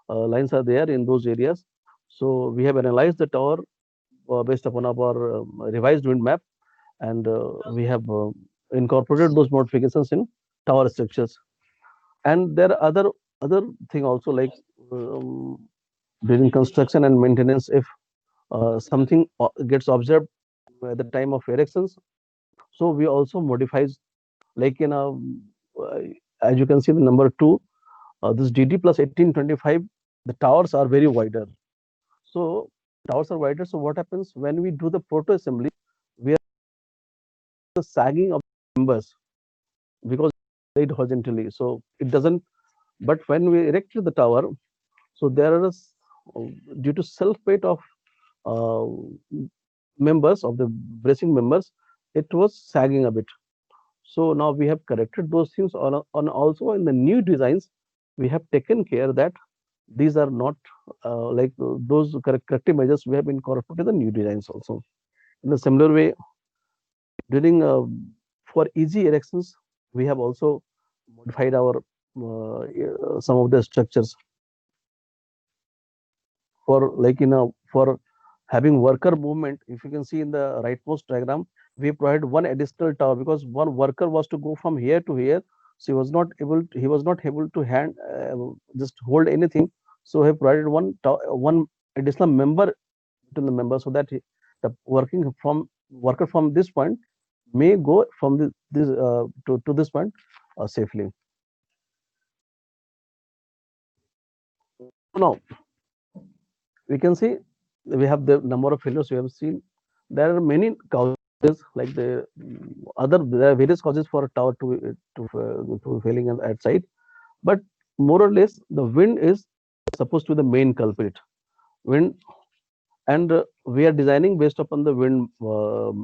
there in those areas. So we have analyzed the tower based upon our revised wind map, and we have incorporated those modifications in tower structures. And there are other thing also, like during construction and maintenance, if something gets observed at the time of erections, so we also modifies, like in a as you can see the number 2, this DD plus 1825, the towers are very wider. So towers are wider. So what happens when we do the proto assembly, we are the sagging of members because laid horizontally, so it doesn't. But when we erected the tower, so there is due to self weight of uh, members of the bracing members, it was sagging a bit. So now we have corrected those things on also in the new designs. We have taken care that these are not those corrective measures we have incorporated the new designs also. In a similar way, during for easy erections, we have also modified our some of the structures for for having worker movement. If you can see in the rightmost diagram, we provide one additional tower because one worker was to go from here to here, so he was not able to just hold anything. So he provided one additional member to the member, so that the worker from this point may go from to this point safely. Now we can see we have the number of failures we have seen. There are many causes, like there are various causes for a tower to failing at site, but more or less the wind is supposed to be the main culprit. Wind, and we are designing based upon the wind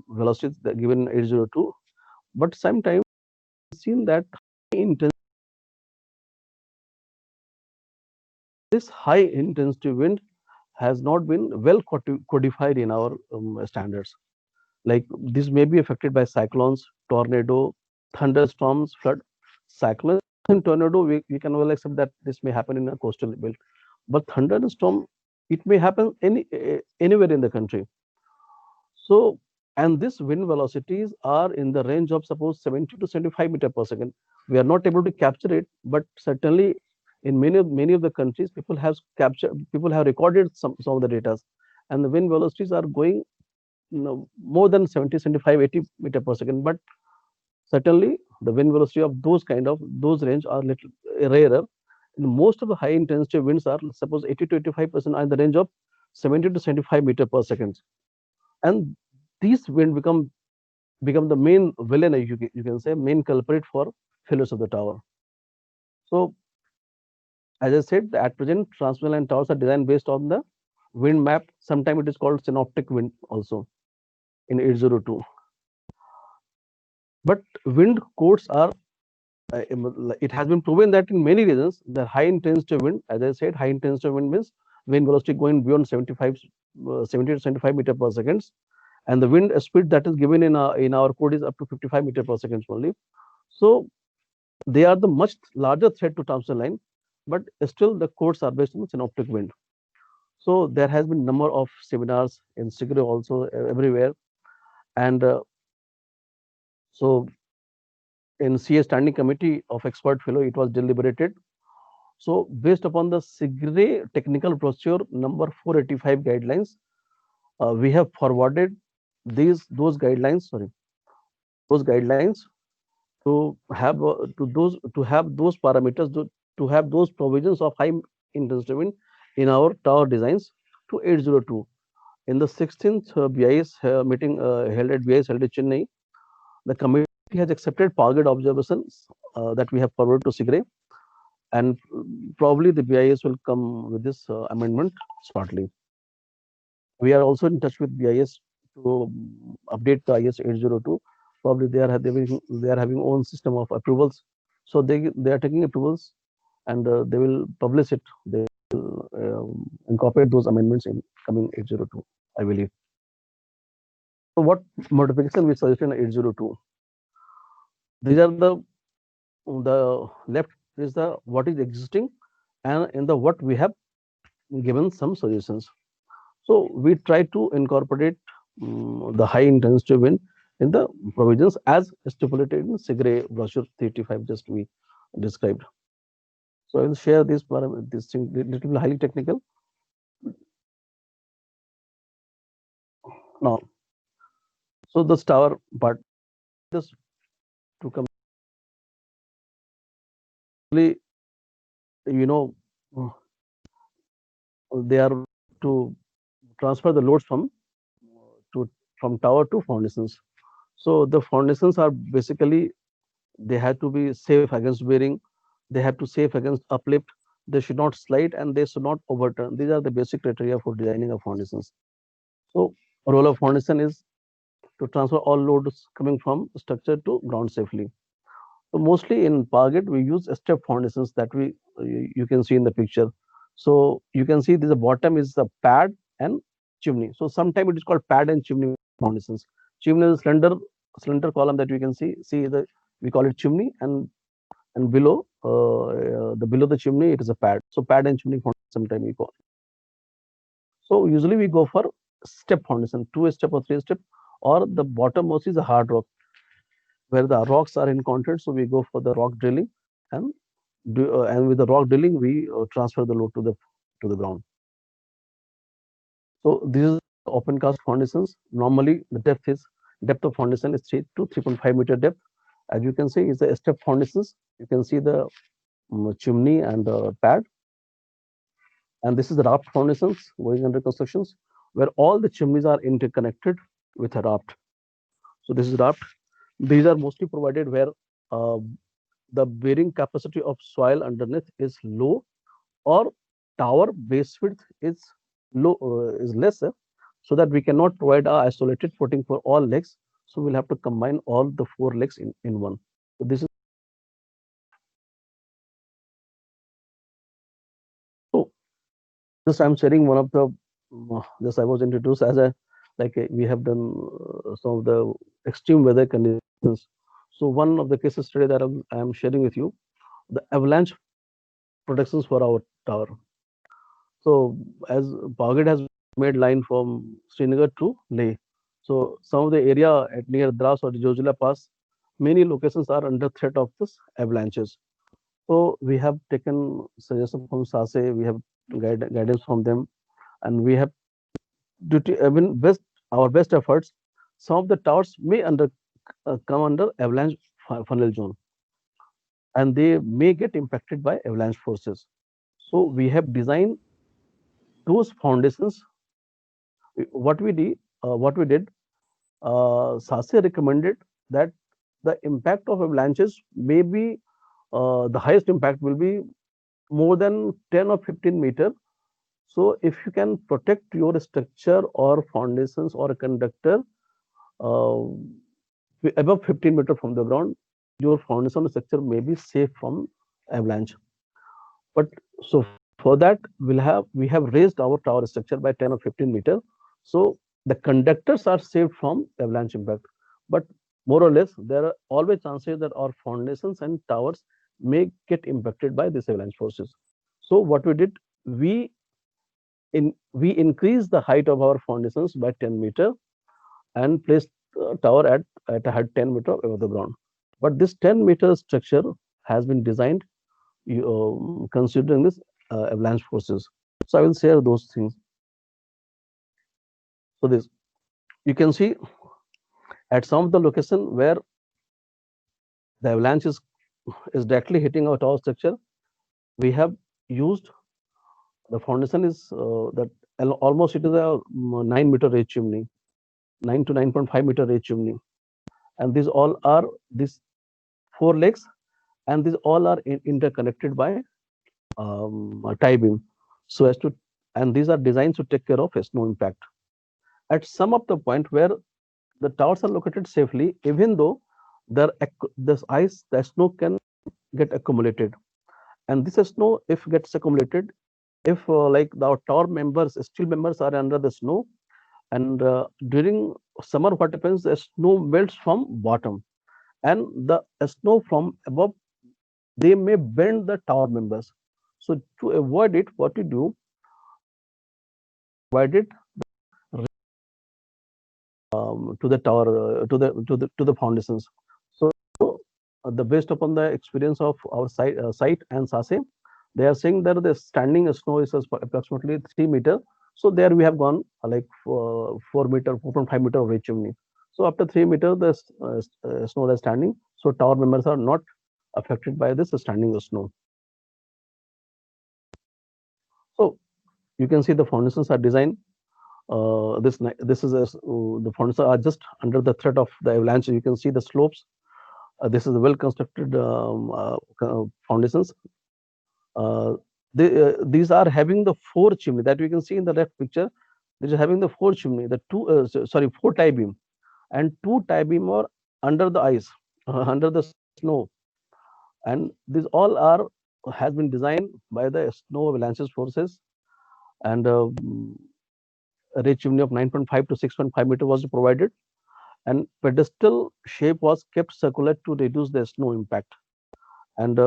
velocities given 802, but sometimes seen that this high intensity wind has not been well codified in our standards. Like this may be affected by cyclones, tornado, thunderstorms, flood. Cyclone and tornado, we can well accept that this may happen in a coastal belt, but thunderstorm, it may happen anywhere in the country. So And these wind velocities are in the range of suppose 70 to 75 meter per second. We are not able to capture it, but certainly in many of the countries, people have recorded some of the data, and the wind velocities are going more than 70, 75, 80 meter per second. But certainly the wind velocity of those range are little rarer. And most of the high intensity winds are suppose 80 to 85% are in the range of 70 to 75 meter per second. And these wind become the main villain, you can say, main culprit for failures of the tower. So, as I said, at present, transmission line towers are designed based on the wind map. Sometimes it is called synoptic wind also in 802. But wind codes are, it has been proven that in many regions, the high intensity wind, as I said, high intensity wind means wind velocity going beyond 70 to 75 meter per second. And the wind speed that is given in our code is up to 55 meter per second only. So they are the much larger threat to transmission line, but still the codes are based on synoptic wind. So there has been number of seminars in SIGRE also everywhere, and so in CA standing committee of expert fellow, it was deliberated. So based upon the SIGRE technical procedure number 485 guidelines, we have forwarded those guidelines, to have those parameters, to have those provisions of high intensity wind in our tower designs to 802. In the 16th BIS meeting held at Chennai, the committee has accepted target observations that we have forwarded to SIGRE, and probably the BIS will come with this amendment shortly. We are also in touch with BIS to update the IS 802. Probably they are having own system of approvals, so they are taking approvals, and they will publish it. They will incorporate those amendments in coming 802, I believe. So what modification we suggest in 802? These are the left is the what is existing, and in the what we have given some suggestions. So we try to incorporate the high intensity wind in the provisions as stipulated in SIGRE brochure 385 just we described. So I will share this thing, little bit highly technical. Now, so this tower part, just to come, they are to transfer the loads from tower to foundations. So the foundations are basically, they have to be safe against bearing, they have to safe against uplift, they should not slide, and they should not overturn. These are the basic criteria for designing of foundations. So role of foundation is to transfer all loads coming from structure to ground safely. So mostly in Power Grid we use step foundations that you can see in the picture. So you can see the bottom is the pad and chimney. So sometimes it is called pad and chimney foundations. Chimney is slender column that we can see. We call it chimney, and below below the chimney it is a pad. So pad and chimney foundation sometimes we call. So usually we go for step foundation, 2 step or 3 step, or the bottommost is a hard rock where the rocks are encountered. So we go for the rock drilling, and with the rock drilling we transfer the load to the ground. So this is open cast foundations. Normally the depth of foundation is 3 to 3.5 meter depth. As you can see, is the step foundations. You can see the chimney and the pad, and this is the raft foundations going under constructions, where all the chimneys are interconnected with a raft. So this is raft. These are mostly provided where the bearing capacity of soil underneath is low, or tower base width is lesser, so that we cannot provide a isolated footing for all legs. So we'll have to combine all the 4 legs in one. So this is just I'm sharing one of the just I was introduced as a we have done some of the extreme weather conditions. So one of the cases study that I am sharing with you, the avalanche protections for our tower. So as Power Grid has made line from Srinagar to Leh, So some of the area at near Dras or Jojula Pass, many locations are under threat of this avalanches. So we have taken suggestion from SASE, we have guidance from them, and we have even best our best efforts. Some of the towers may come under avalanche funnel zone, and they may get impacted by avalanche forces. So we have designed those foundations. What we did, SASE recommended that the impact of avalanches may be the highest impact will be more than 10 or 15 meter. So if you can protect your structure or foundations or a conductor uh, above 15 meter from the ground, your foundation structure may be safe from avalanche. But so for that, we have raised our tower structure by 10 or 15 meter. So the conductors are saved from avalanche impact. But more or less, there are always chances that our foundations and towers may get impacted by these avalanche forces. So what we did, we increased the height of our foundations by 10 meter and placed the tower at a height 10 meter above the ground. But this 10-meter structure has been designed considering this avalanche forces. So I will share those things. So this you can see at some of the location where the avalanche is directly hitting our tower structure, we have used the foundation is that almost it is a 9-meter raised chimney, 9 to 9.5-meter raised chimney, and these all are these 4 legs, and these all are interconnected by a tie beam, so as to, and these are designed to take care of snow impact. At some of the point where the towers are located safely, even though the snow can get accumulated, and this snow, if gets accumulated, if like our tower members, steel members are under the snow, and during summer, what happens? The snow melts from bottom, and the snow from above, they may bend the tower members. So to avoid it, what we do, avoid it to the tower, to the foundations. So the based upon the experience of our site and SASE, they are saying that the standing snow is approximately 3 meter. So there we have gone like 4 meter, 4.5 meter of ridge chimney. So after 3 meter, the snow is standing. So tower members are not affected by this standing snow. So you can see the foundations are designed. This is the foundations are just under the threat of the avalanche. You can see the slopes. This is a well constructed foundations. These are having the 4 chimney that we can see in the left picture. These are having the 4 chimney, the 4 tie beam, and 2 tie beam are under the ice, under the snow, and these all are has been designed by the snow avalanches forces, and a ridge chimney of 9.5 to 6.5 meter was provided, and pedestal shape was kept circular to reduce the snow impact, and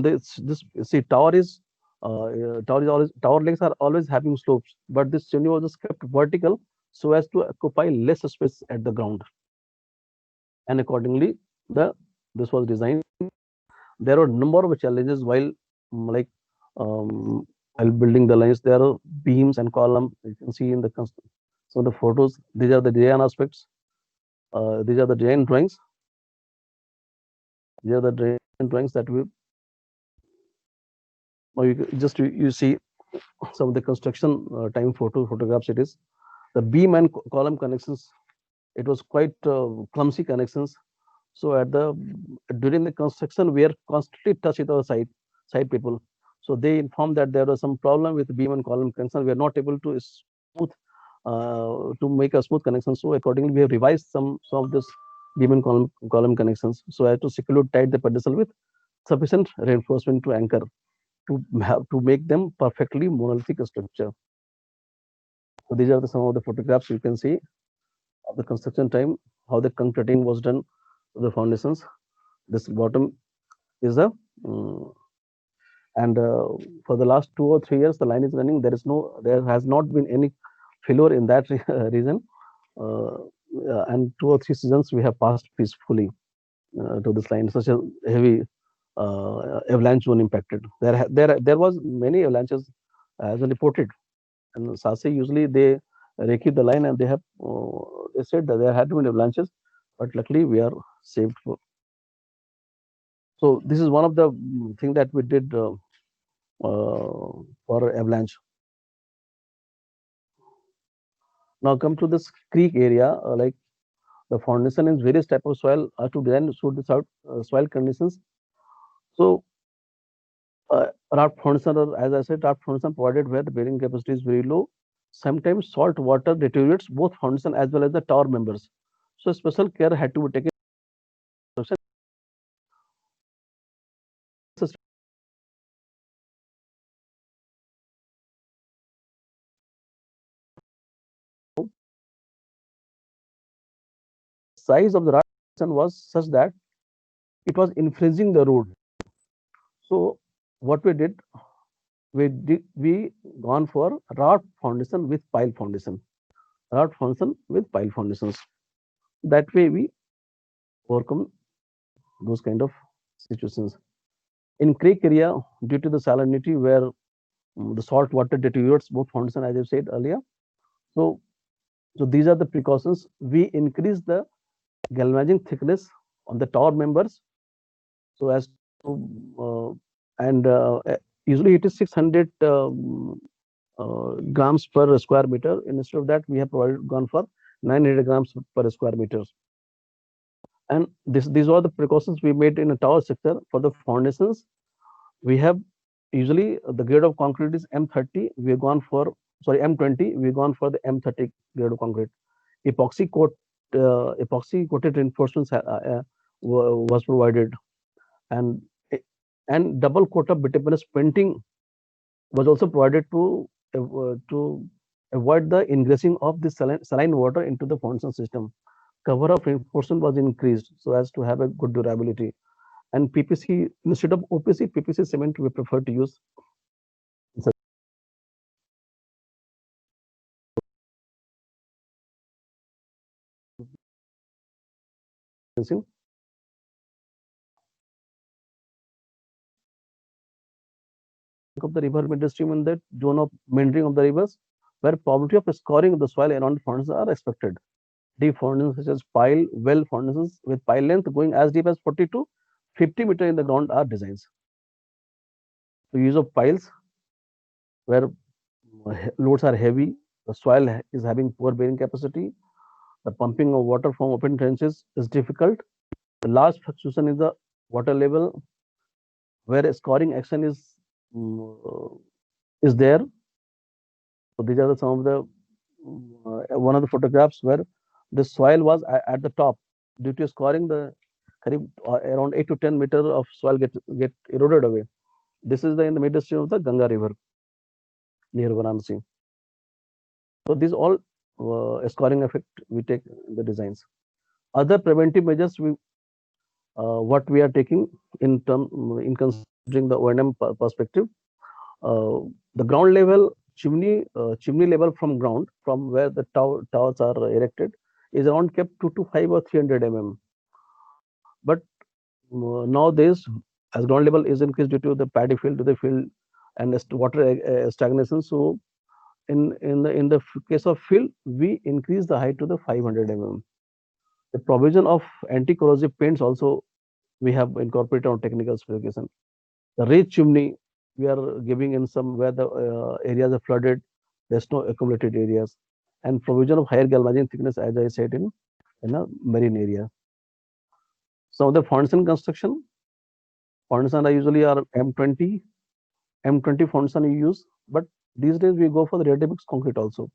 this see tower legs are always having slopes, but this chimney was just kept vertical so as to occupy less space at the ground, and accordingly this was designed. There are a number of challenges while like while building the lines. There are beams and column. You can see in the so the photos. These are the design aspects. These are the design drawings. These are the design drawings that we. You see some of the construction time photographs. It is the beam and column connections. It was quite clumsy connections. So during the construction, we are constantly touch with our site people. So they informed that there was some problem with beam and column connection. We are not able to smooth to make a smooth connection. So accordingly, we have revised some of this beam and column connections so as to secure tight the pedestal with sufficient reinforcement to anchor to make them perfectly monolithic structure. So these are some of the photographs you can see of the construction time, how the concreting was done to the foundations. This bottom is a and for the last 2 or 3 years the line is running. There has not been any failure in that region. and 2 or 3 seasons we have passed peacefully to this line. Such a heavy avalanche zone impacted. There was many avalanches as reported, and SASE usually they recce the line, and they said that there had been avalanches, but luckily we are saved. So this is one of the thing that we did for avalanche. Now come to this creek area, like the foundation in various type of soil are to design suit the soil conditions. So raft foundation, or as I said, raft foundation provided where the bearing capacity is very low. Sometimes salt water deteriorates both foundation as well as the tower members. So special care had to be taken. Size of the raft foundation was such that it was infringing the road. So what we did, we gone for raft foundation with pile foundation, raft foundation with pile foundations. That way we overcome those kind of situations. In creek area, due to the salinity where the salt water deteriorates both foundation, as I said earlier. So these are the precautions. We increase the galvanizing thickness on the tower members, so as to and usually it is 600 grams per square meter. Instead of that, we have gone for 900 grams per square meters. And these are the precautions we made in a tower sector. For the foundations, we have usually the grade of concrete is M30. We have gone for M20. We've gone for the M30 grade of concrete. Epoxy coated reinforcements was provided, and double coat of bituminous painting was also provided to avoid the ingressing of the saline water into the foundation system. Cover of reinforcement was increased so as to have a good durability. And PPC, instead of OPC, PPC cement we prefer to use. Of the river midstream in the zone of meandering of the rivers, where probability of scoring of the soil around foundations are expected. Deep foundations such as pile, well foundations with pile length going as deep as 40 to 50 meter in the ground are designs. The use of piles where loads are heavy, the soil is having poor bearing capacity, the pumping of water from open trenches is difficult. The large fluctuation in the water level where scoring action is there. So these are some of the one of the photographs where the soil was at the top. Due to scoring, the around 8 to 10 meters of soil get eroded away. This is in the midstream of the Ganga River near Varanasi. So these all scoring effect we take in the designs. Other preventive measures what we are taking in considering the O&M perspective. The ground level chimney level from ground, from where the towers are erected, is around kept 225 or 300 mm. But nowadays, as ground level is increased due to the paddy field to the field and water stagnation, so in the case of field, we increase the height to the 500 mm. The provision of anti-corrosive paints also we have incorporated on technical specification. The raised chimney we are giving in some where the areas are flooded, there's no accumulated areas, and provision of higher galvanizing thickness, as I said, in a marine area. So the foundation construction, foundation are usually are M20 foundation you use, but these days we go for the ready mix concrete also.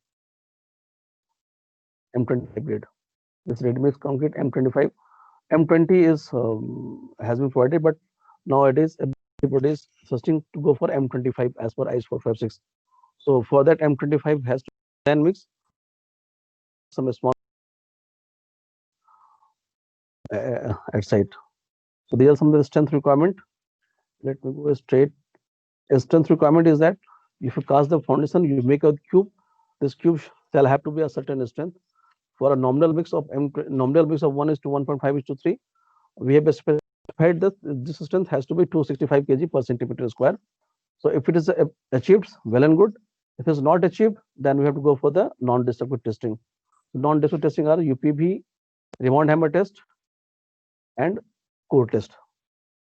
M25 grade. This ready mix concrete M25. M20 is has been provided, but nowadays everybody is suggesting to go for M25 as per IS 456. So for that, M25 has to then mix some small at site. So these are some of the strength requirement. Let me go straight. A strength requirement is that if you cast the foundation, you make a cube. This cube shall have to be a certain strength. for a nominal mix of 1:1.5:3, we have specified that this strength has to be 265 kg per centimeter square. So if it is achieved, well and good. If it's not achieved, then we have to go for the non-destructive testing. Non-destructive testing are UPV, Raymond hammer test, and core test.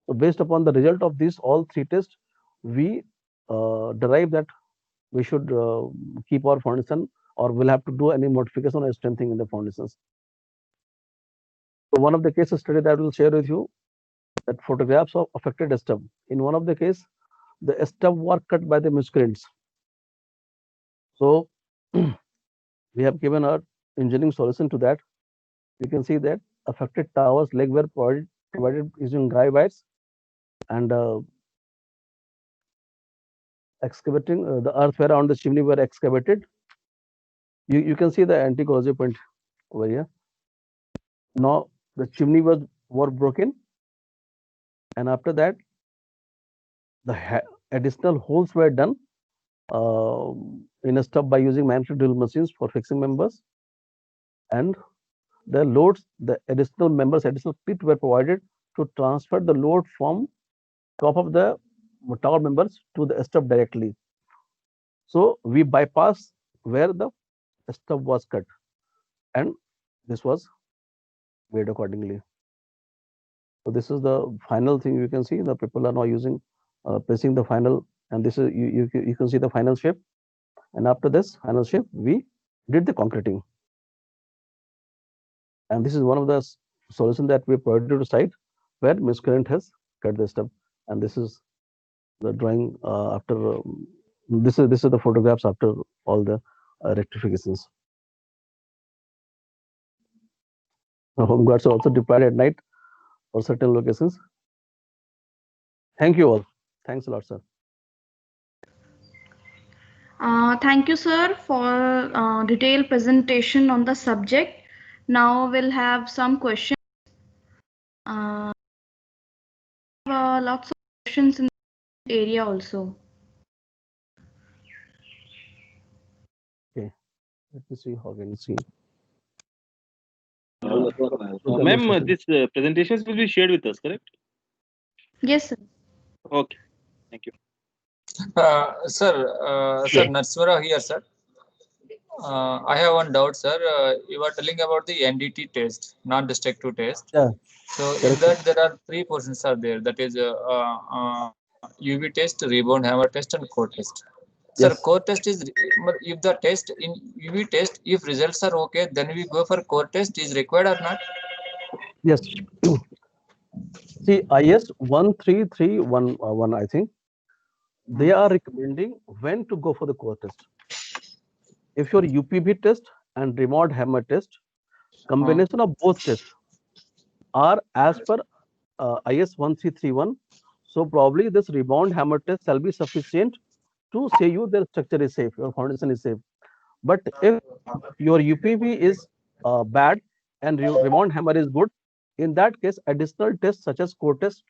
So based upon the result of these all three tests, we derive that we should keep our foundation, or will have to do any modification or strengthening in the foundations. So one of the case study that I will share with you, that photographs of affected stub. In one of the case, the stub were cut by the miscreants. So we have given our engineering solution to that. You can see that affected towers leg were provided using dry wires, and excavating the earth were around the chimney were excavated. You can see the anti-corrosive point over here. Now the chimney were broken, and after that the additional holes were done in a stub by using magnetic drill machines for fixing members, and the loads, the additional members, additional pit were provided to transfer the load from top of the tower members to the stub directly. So we bypass where the stub was cut, and this was made accordingly. So this is the final thing. You can see the people are now using pressing the final, and this is you can see the final shape. And after this final shape, we did the concreting. And this is one of the solution that we provided to site where miscreant has cut the stub. And this is the drawing after. This is the photographs after all the rectifications. Home guards are also deployed at night for certain locations. Thank you all. Thanks a lot, sir. Thank you, sir, for detailed presentation on the subject. Now we'll have some questions. Lots of questions in the area also. Okay, let me see how can you see. Ma'am, this presentations will be shared with us, correct? Yes, sir. Okay, thank you. Sir, Narswara here, sir. I have one doubt, sir. You were telling about the NDT test, non-destructive test. Yeah. So in that there are three portions are there. That is UV test, rebound hammer test, and core test. Sir, Yes. core test is if the test in UV test, if results are okay, then we go for core test. Is required or not? Yes. See, IS 13311, I think they are recommending when to go for the core test. If your UPV test and remote hammer test, combination of both tests are as per IS 1331. So probably this rebound hammer test shall be sufficient to say you their structure is safe, your foundation is safe. But if your UPV is bad and rebound hammer is good, in that case, additional tests such as core test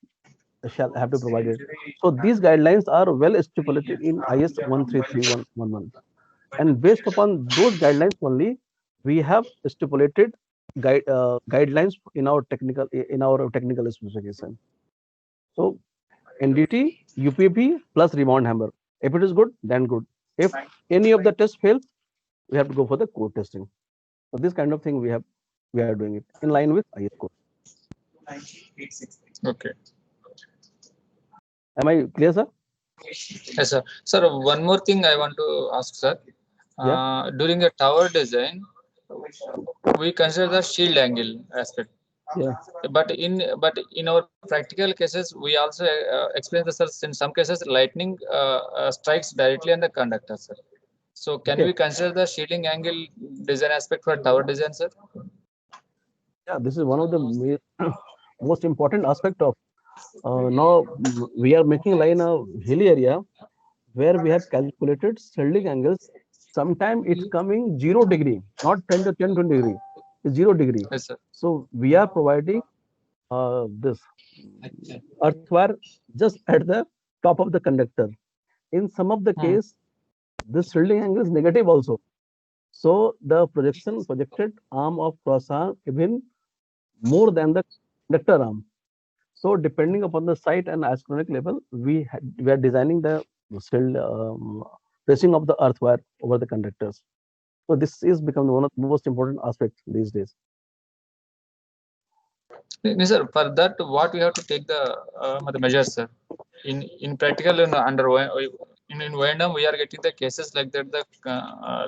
shall have to be provided. So these guidelines are well stipulated in IS 13311. And based upon those guidelines only, we have stipulated guidelines in our technical specification. So NDT, UPV plus rebound hammer. If it is good, then good. If any of the tests fails, we have to go for the core testing. So this kind of thing we are doing it in line with IS code. Okay. Am I clear, sir? Yes, sir. Sir, one more thing I want to ask, sir. Yeah. During a tower design, we consider the shield angle aspect. Yeah. But in our practical cases, we also explain that, sir, in some cases lightning strikes directly on the conductor, sir. So can we consider the shielding angle design aspect for tower design, sir? Yeah, this is one of the most important aspect of now we are making line a hilly area where we have calculated shielding angles. Sometimes it's coming 0 degree, not 10 to 20 degree, it's 0 degree. Yes, sir. So we are providing this earthware just at the top of the conductor. In some of the case, this shielding angle is negative also. So the projected arm of cross arm even more than the conductor arm. So depending upon the site and isochronic level, we are designing the still placing of the earth wire over the conductors. So this is become one of the most important aspects these days. No, sir, for that, what we have to take the measures, sir? In practical, in O&M, we are getting the cases like that. The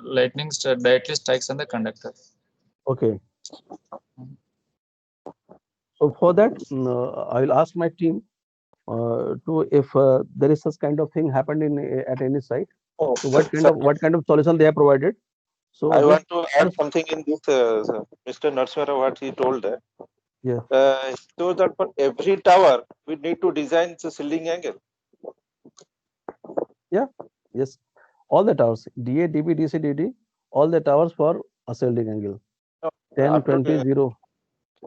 lightning directly strikes on the conductor. Okay. So for that, I will ask my team to if there is such kind of thing happened in at any site. Oh, So what sir, kind of solution they have provided? So I this want to add something in this, Mr. Narswara, what he told there. Yeah. So that for every tower, we need to design the shielding angle. Yeah. Yes. All the towers, DA, DB, DC, DD, all the towers for a shielding angle. No, 10, after, 20, 0.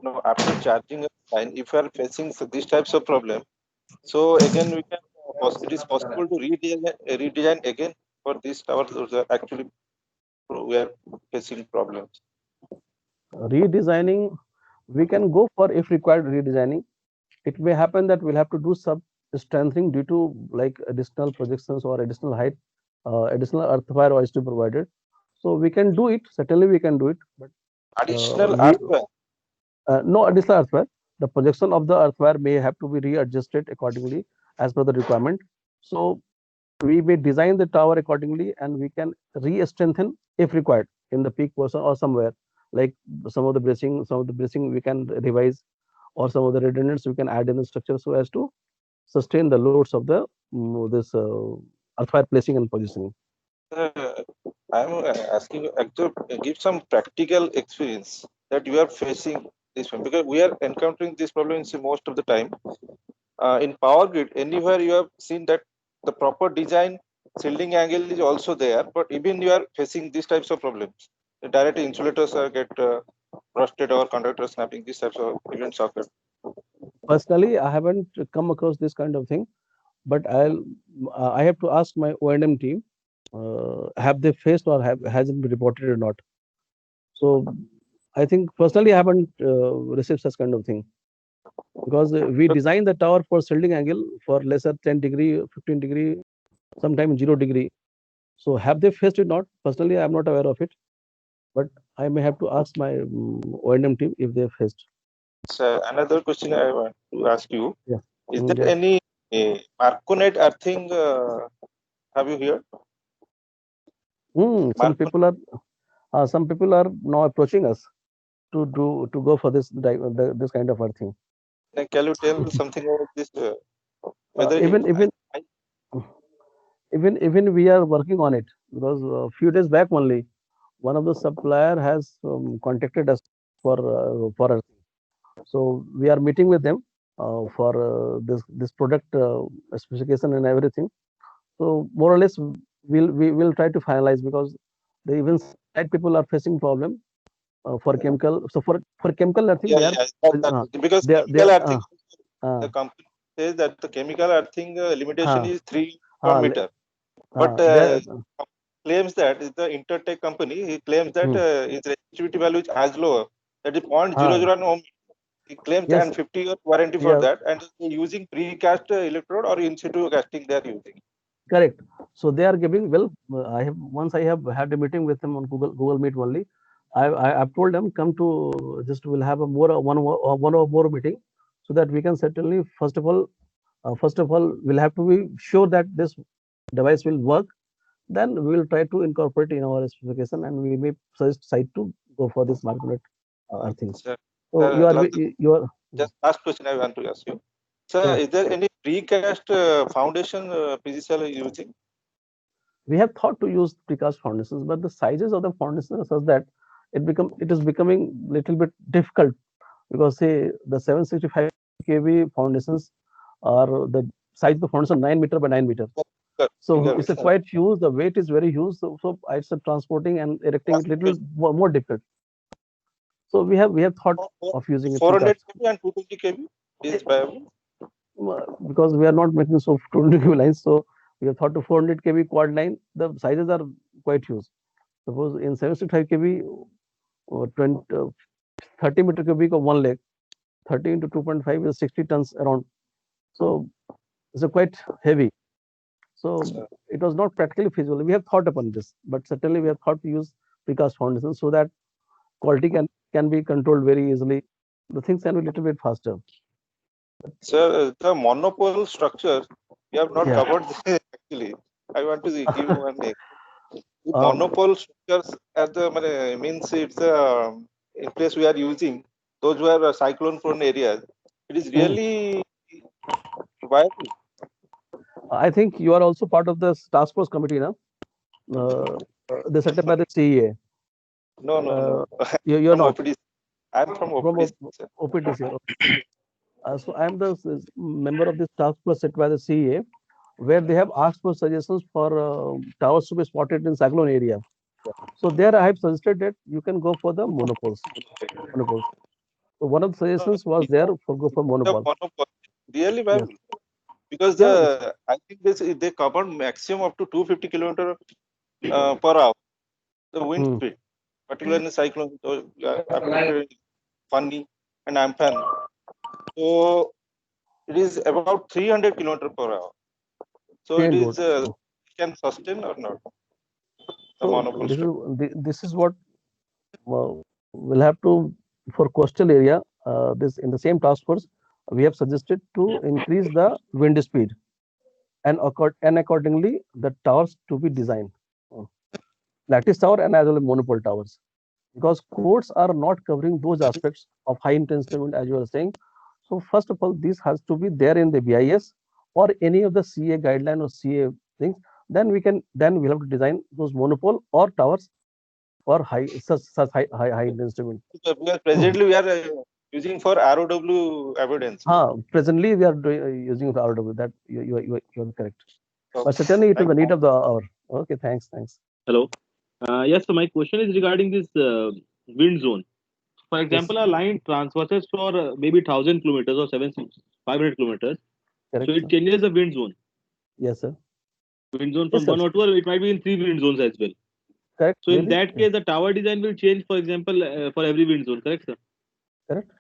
No, after charging a line, if you are facing these types of problem, so again we can it is possible to redesign again for these towers. Those are actually we are facing problems. Redesigning, we can go for if required redesigning. It may happen that we'll have to do some strengthening due to like additional projections or additional height, additional earth wire or to provided. So we can do it. Certainly we can do it. But Additional earthware. no additional earth wire. The projection of the earth wire may have to be readjusted accordingly as per the requirement. So we may design the tower accordingly and we can re-strengthen if required in the peak portion or somewhere, like some of the bracing we can revise, or some of the redundants we can add in the structure so as to sustain the loads of the this earth wire placing and positioning. I'm asking you actually give some practical experience that you are facing this one, because we are encountering this problem most of the time. In power grid, anywhere you have seen that the proper design shielding angle is also there, but even you are facing these types of problems. The direct insulators are get rusted or conductor snapping. These types of events occur. Personally, I haven't come across this kind of thing, but I have to ask my O&M team, have they faced or has it been reported or not? So I think personally I haven't received such kind of thing, because we design the tower for shielding angle for lesser 10 degree, 15 degree, sometimes 0 degree. So have they faced it or not? Personally, I am not aware of it, but I may have to ask my O&M team if they faced. So another question I want to ask you: Yeah. Is there any Marconet earthing? Have you heard? Some people are now approaching us to go for this kind of earthing. Can you tell something about this? Even we are working on it, because a few days back only one of the supplier has contacted us for earthing. So we are meeting with them for this product specification and everything. So more or less we will try to finalize, because the even site people are facing problem for chemical. So for chemical earthing, because chemical earthing, the company says that the chemical earthing limitation is 3 meter, but claims that is the Intertech company. He claims that its resistivity value is as low, that is 0.001 ohm. He claims Yes. and 50-year warranty for that, and using precast electrode or in situ casting they are using. Correct. So they are giving, well, I have had a meeting with them on Google Meet only. I've told them come to just we'll have a one or more meeting, so that we can certainly first of all we'll have to be sure that this device will work. Then we will try to incorporate in our specification, and we may suggest site to go for this Marconet earthing. So you are just last question I want to ask you, sir. Is there any precast foundation PGCIL is using? We have thought to use precast foundations, but the sizes of the foundations are such that it is becoming little bit difficult, because say the 765 kV foundations are the size of the foundation 9 meter by 9 meter. So it's a quite huge. The weight is very huge. So it's transporting and erecting it little more difficult. So we have thought of using 400 kV and 220 kV is viable, because we are not making so 220 kV lines. So we have thought to 400 kV quad line. The sizes are quite huge. Suppose in 765 kV, 30 meter cubic of one leg, 30 into 2.5 is 60 tons around. So it's a quite heavy. So it was not practically feasible. We have thought upon this, but certainly we have thought to use precast foundation so that quality can be controlled very easily. The things can be a little bit faster. Sir, the monopole structure, you have not Yeah. covered this actually. I want to give one name. Monopole structures at the means it's in place we are using, those were cyclone prone areas. It is really viable. I think you are also part of this task force committee, now. They set up by the CEA. No. You're not. OPDC. I'm from OPDC. OPDC. So I am the member of this task force set by the CEA, where they have asked for suggestions for towers to be spotted in cyclone area. So there I have suggested that you can go for the monopoles. So one of the suggestions was there for go for monopole. Really viable. Yes. Because I think they cover maximum up to 250 kilometer per hour. The wind speed, particularly in cyclone, Fani and Amphan. So it is about 300 kilometer per hour. So it is can sustain or not? So this is what we'll have to for coastal area. This in the same task force we have suggested to increase the wind speed and accordingly the towers to be designed. Lattice tower and as well as monopole towers, because codes are not covering those aspects of high intensity wind as you were saying. So first of all, this has to be there in the BIS or any of the CA guideline or CA things. Then we'll have to design those monopole or towers for such high intensity wind. Because presently we are using for ROW evidence. Presently we are using for ROW. That you are correct. Okay. But certainly it is the need of the hour. Okay, thanks. Hello. Yes, so my question is regarding this wind zone. For example, a line transverses for maybe 1,000 kilometers or 500 kilometers. Correct, so it changes the wind zone. Yes, sir. Wind zone from 1 or 2, or it might be in 3 wind zones as well. Correct. So in that case, the tower design will change, for example, for every wind zone. Correct, sir? Correct.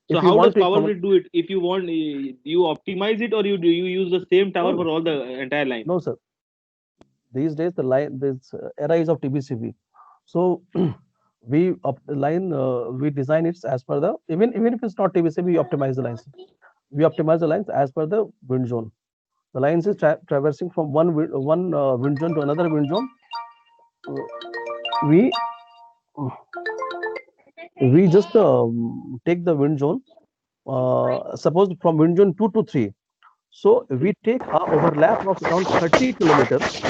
So how does Power Grid do it? If you want, you optimize it, or you use the same tower for all the entire line? No, sir. These days this era is of TBCB. So we design it as per the even if it's not TBCB, we optimize the lines. We optimize the lines as per the wind zone. The lines is traversing from one wind zone to another wind zone. We just take the wind zone. Suppose from wind zone 2 to 3. So we take an overlap of around 30 kilometers.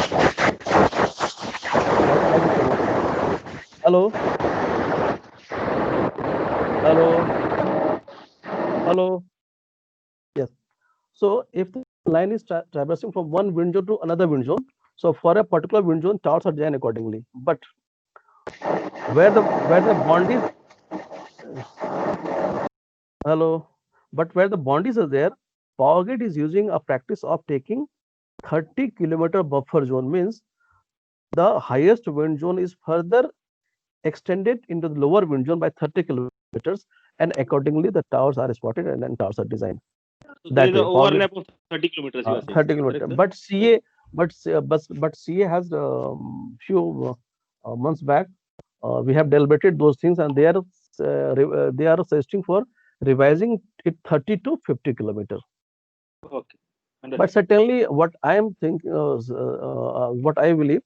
Hello. Yes. So if the line is traversing from one wind zone to another wind zone, so for a particular wind zone, towers are designed accordingly. But where the boundaries, where the boundaries are there, Power Grid is using a practice of taking 30 kilometer buffer zone, means the highest wind zone is further extended into the lower wind zone by 30 kilometers, and accordingly the towers are spotted and then towers are designed. So there is an overlap of 30 kilometers. 30 kilometers. But CA has few months back we have deliberated those things, and they are suggesting for revising it 30 to 50 kilometers. Okay. But certainly what I am thinking, what I believe,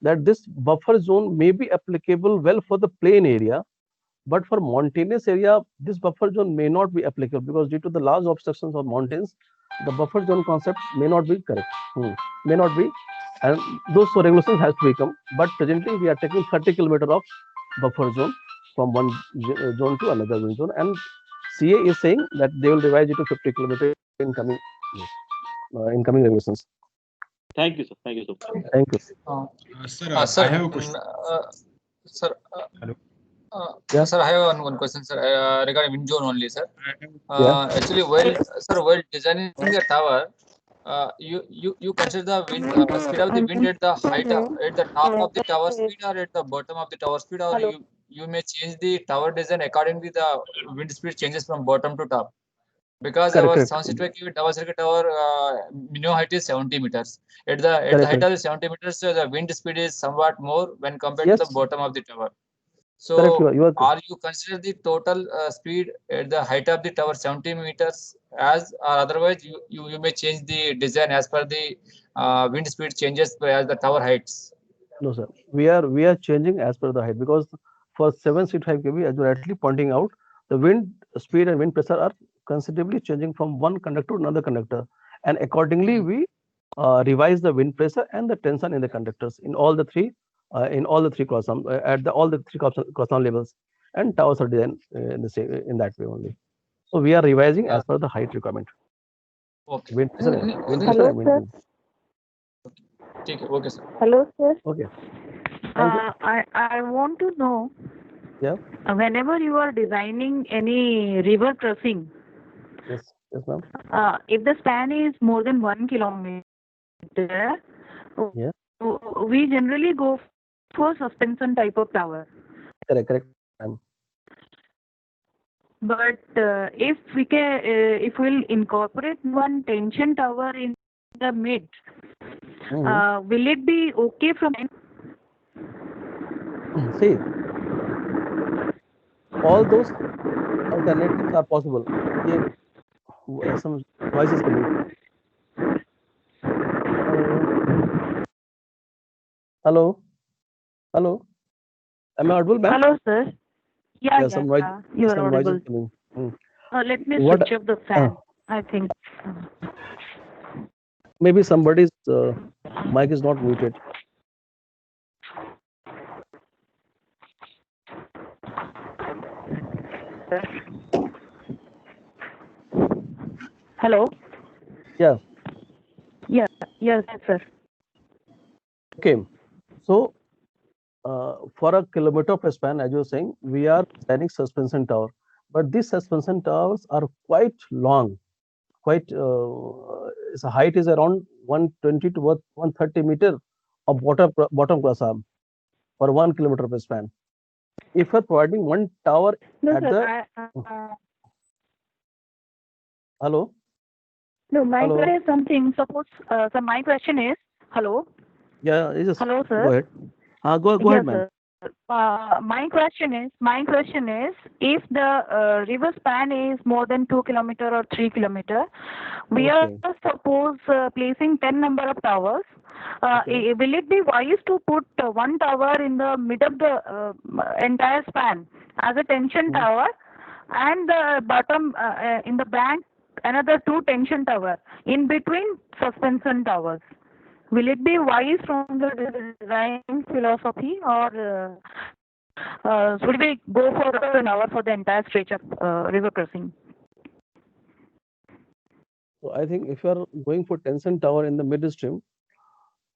that this buffer zone may be applicable well for the plain area, but for mountainous area, this buffer zone may not be applicable, because due to the large obstructions of mountains, the buffer zone concept may not be correct. May not be, and those regulations has to become. But presently we are taking 30 kilometers of buffer zone from one zone to another wind zone, and CA is saying that they will revise it to 50 kilometers in coming regulations. Thank you, sir. Thank you, sir. Thank you. Sir, I have a question. Sir. Hello. Sir, I have one question, sir, regarding wind zone only, sir. Yeah. Actually, while designing the tower, you consider the wind speed of the wind at the height at the top of the tower speed or at the bottom of the tower speed, or Hello. you may change the tower design accordingly the wind speed changes from bottom to top. Because Correct, our correct. Sunset Way tower circuit tower minimum height is 70 meters. At the Correct, height correct. of the 70 meters, the wind speed is somewhat more when compared to Yes, the bottom of the tower. correct. So, You are are you consider the total speed at the height of the tower 70 meters as, or otherwise you may change the design as per the wind speed changes as the tower heights? no, sir. We are changing as per the height because for 765 kV, as you're rightly pointing out, the wind speed and wind pressure are considerably changing from one conductor to another conductor, and accordingly we revise the wind pressure and the tension in the conductors in all the three cross arm at the all the three cross arm levels, and towers are designed in the same in that way only. So we are revising as per the height requirement. Okay. Wind pressure, wind pressure Hello, and wind sir. speed. Okay, sir. Hello, sir. Okay. Thank you. I want to know, Yeah. whenever you are designing any river crossing, Yes. Yes, ma'am. if the span is more than 1 kilometer, Yeah. we generally go for suspension type of tower. Correct. Correct. But if we'll incorporate one tension tower in the mid, will it be okay from? See, all those alternatives are possible. Yeah, some voice is coming. Hello, hello. Am I audible, ma'am? Hello, sir. Yeah, Some voice, you are some voice is audible. coming. Let me What? switch off the fan. I think. Maybe somebody's mic is not muted. Hello. Yeah. Yeah. Yes, sir. Okay. So, for a kilometer of span, as you were saying, we are designing suspension tower, but these suspension towers are quite long. Quite, its height is around 120 to 130 meter of bottom cross arm for 1 kilometer of span. If you're providing one tower No, at sir. the hello. No, my Hello. question is something. Suppose, so my question is, hello. Yeah, just Hello, sir. go ahead. Go Yes, ahead, ma'am. sir. My question is, if the river span is more than 2 kilometer or 3 kilometer, we are suppose placing 10 number of towers. Will it be wise to put one tower in the mid of the entire span as a tension tower, and the bottom in the bank another 2 tension tower in between suspension towers? Will it be wise from the design philosophy, or should we go for an hour for the entire stretch of river crossing? So I think if you are going for tension tower in the midstream,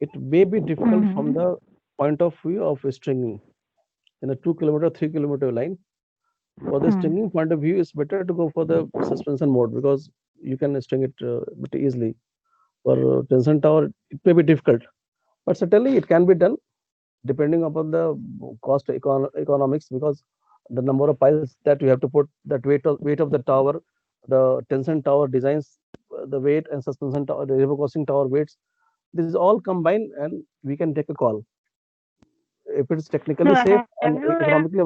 it may be difficult from the point of view of stringing in a 2 kilometer, 3 kilometer line. For the stringing point of view, it's better to go for the suspension mode because you can string it bit easily. For tension tower, it may be difficult, but certainly it can be done depending upon the cost economics, because the number of piles that you have to put, that weight of the tower, the tension tower designs, the weight, and suspension tower, the river crossing tower weights. This is all combined, and we can take a call if it's technically safe and economically.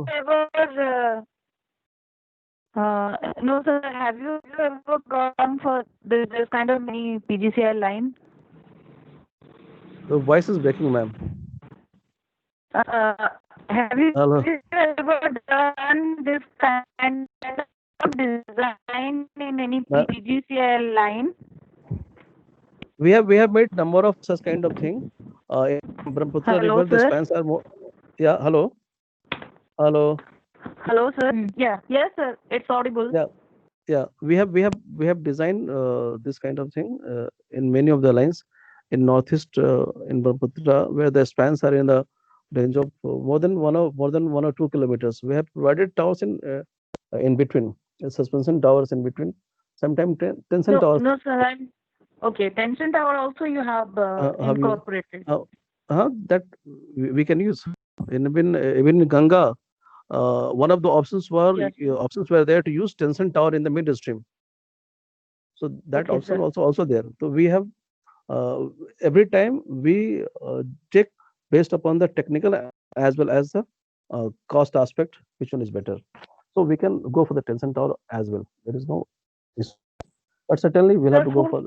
No, sir. Have you ever gone for this kind of many PGCI line? The voice is breaking, ma'am. Have you Hello. ever done this kind of design in any PGCI line? We have made number of such kind of thing. In Brahmaputra River, the spans are more. Yeah. Hello. Hello. Hello, sir. Yeah. Yes, sir. It's audible. Yeah. We have designed this kind of thing in many of the lines in northeast in Brahmaputra, where the spans are in the range of more than 1 or 2 kilometers. We have provided towers in between, suspension towers in between. Sometimes tension towers. No, sir. Okay, tension tower also you have Have you- incorporated. that we can use even in Ganga. One of the options were there to use tension tower in the midstream. So that Okay, option sir. also there. So we have every time we check based upon the technical as well as the cost aspect, which one is better. So we can go for the tension tower as well. There is no issue. But certainly we'll have to go for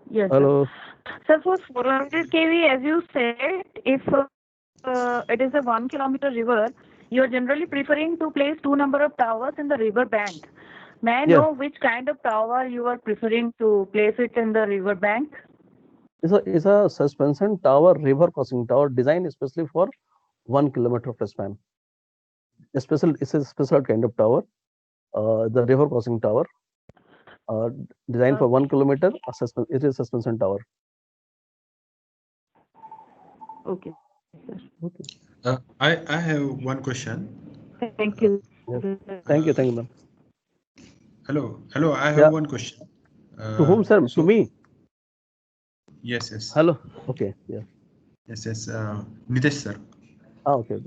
Yes, hello. sir. So for 400 kV, as you said, if it is a 1 kilometer river, you are generally preferring to place 2 number of towers in the river bank. May I know which kind of tower you are preferring to place it in the river bank? It's a suspension tower, river crossing tower designed especially for 1 kilometer of span. It's a special kind of tower, the river crossing tower, designed for 1 kilometer. It is a suspension tower. Okay. I have one question. Thank you. Yes. Thank you, ma'am. Hello. I have one question. To whom, sir? To me? Yes. Hello. Okay. Yeah. Yes. Nitesh, sir. Okay.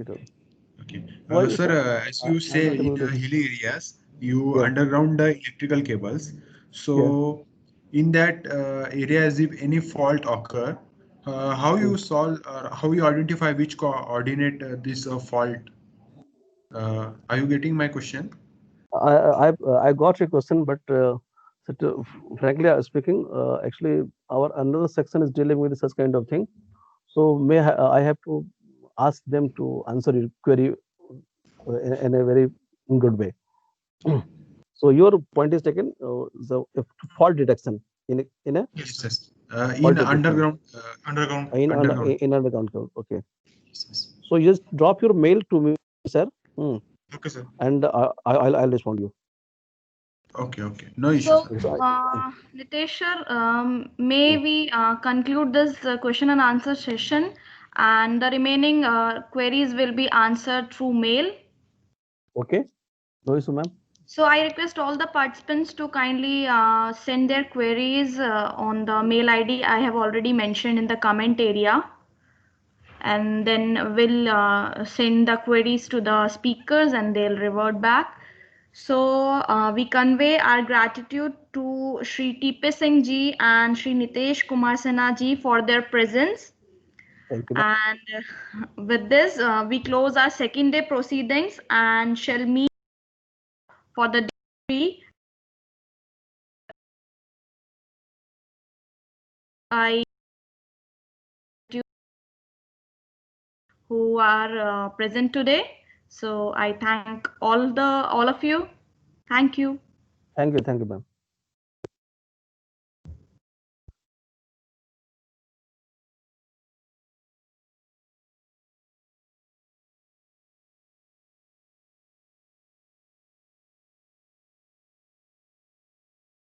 Sir, as you say, in hilly areas, you underground the electrical cables. So, in that areas, if any fault occur, how you solve or how you identify which coordinate this fault? Are you getting my question? I got your question, but frankly speaking, actually our another section is dealing with such kind of thing. So I have to ask them to answer your query in a very good way. So your point is taken. The fault detection in a Yes. In underground code. Okay. So you just drop your mail to me, sir. Okay, sir. And I'll respond you. Okay. No issue. So, Nitesh sir, may we conclude this question and answer session, and the remaining queries will be answered through mail. Okay. No issue, ma'am. So I request all the participants to kindly send their queries on the mail ID I have already mentioned in the comment area. And then we'll send the queries to the speakers and they'll revert back. So we convey our gratitude to Shri T.P. Singh ji and Shri Nitesh Kumar Sinha ji for their presence. Thank you. And with this, we close our second day proceedings and shall meet for the day 3. Who are present today. So I thank all of you. Thank you. Thank you, ma'am.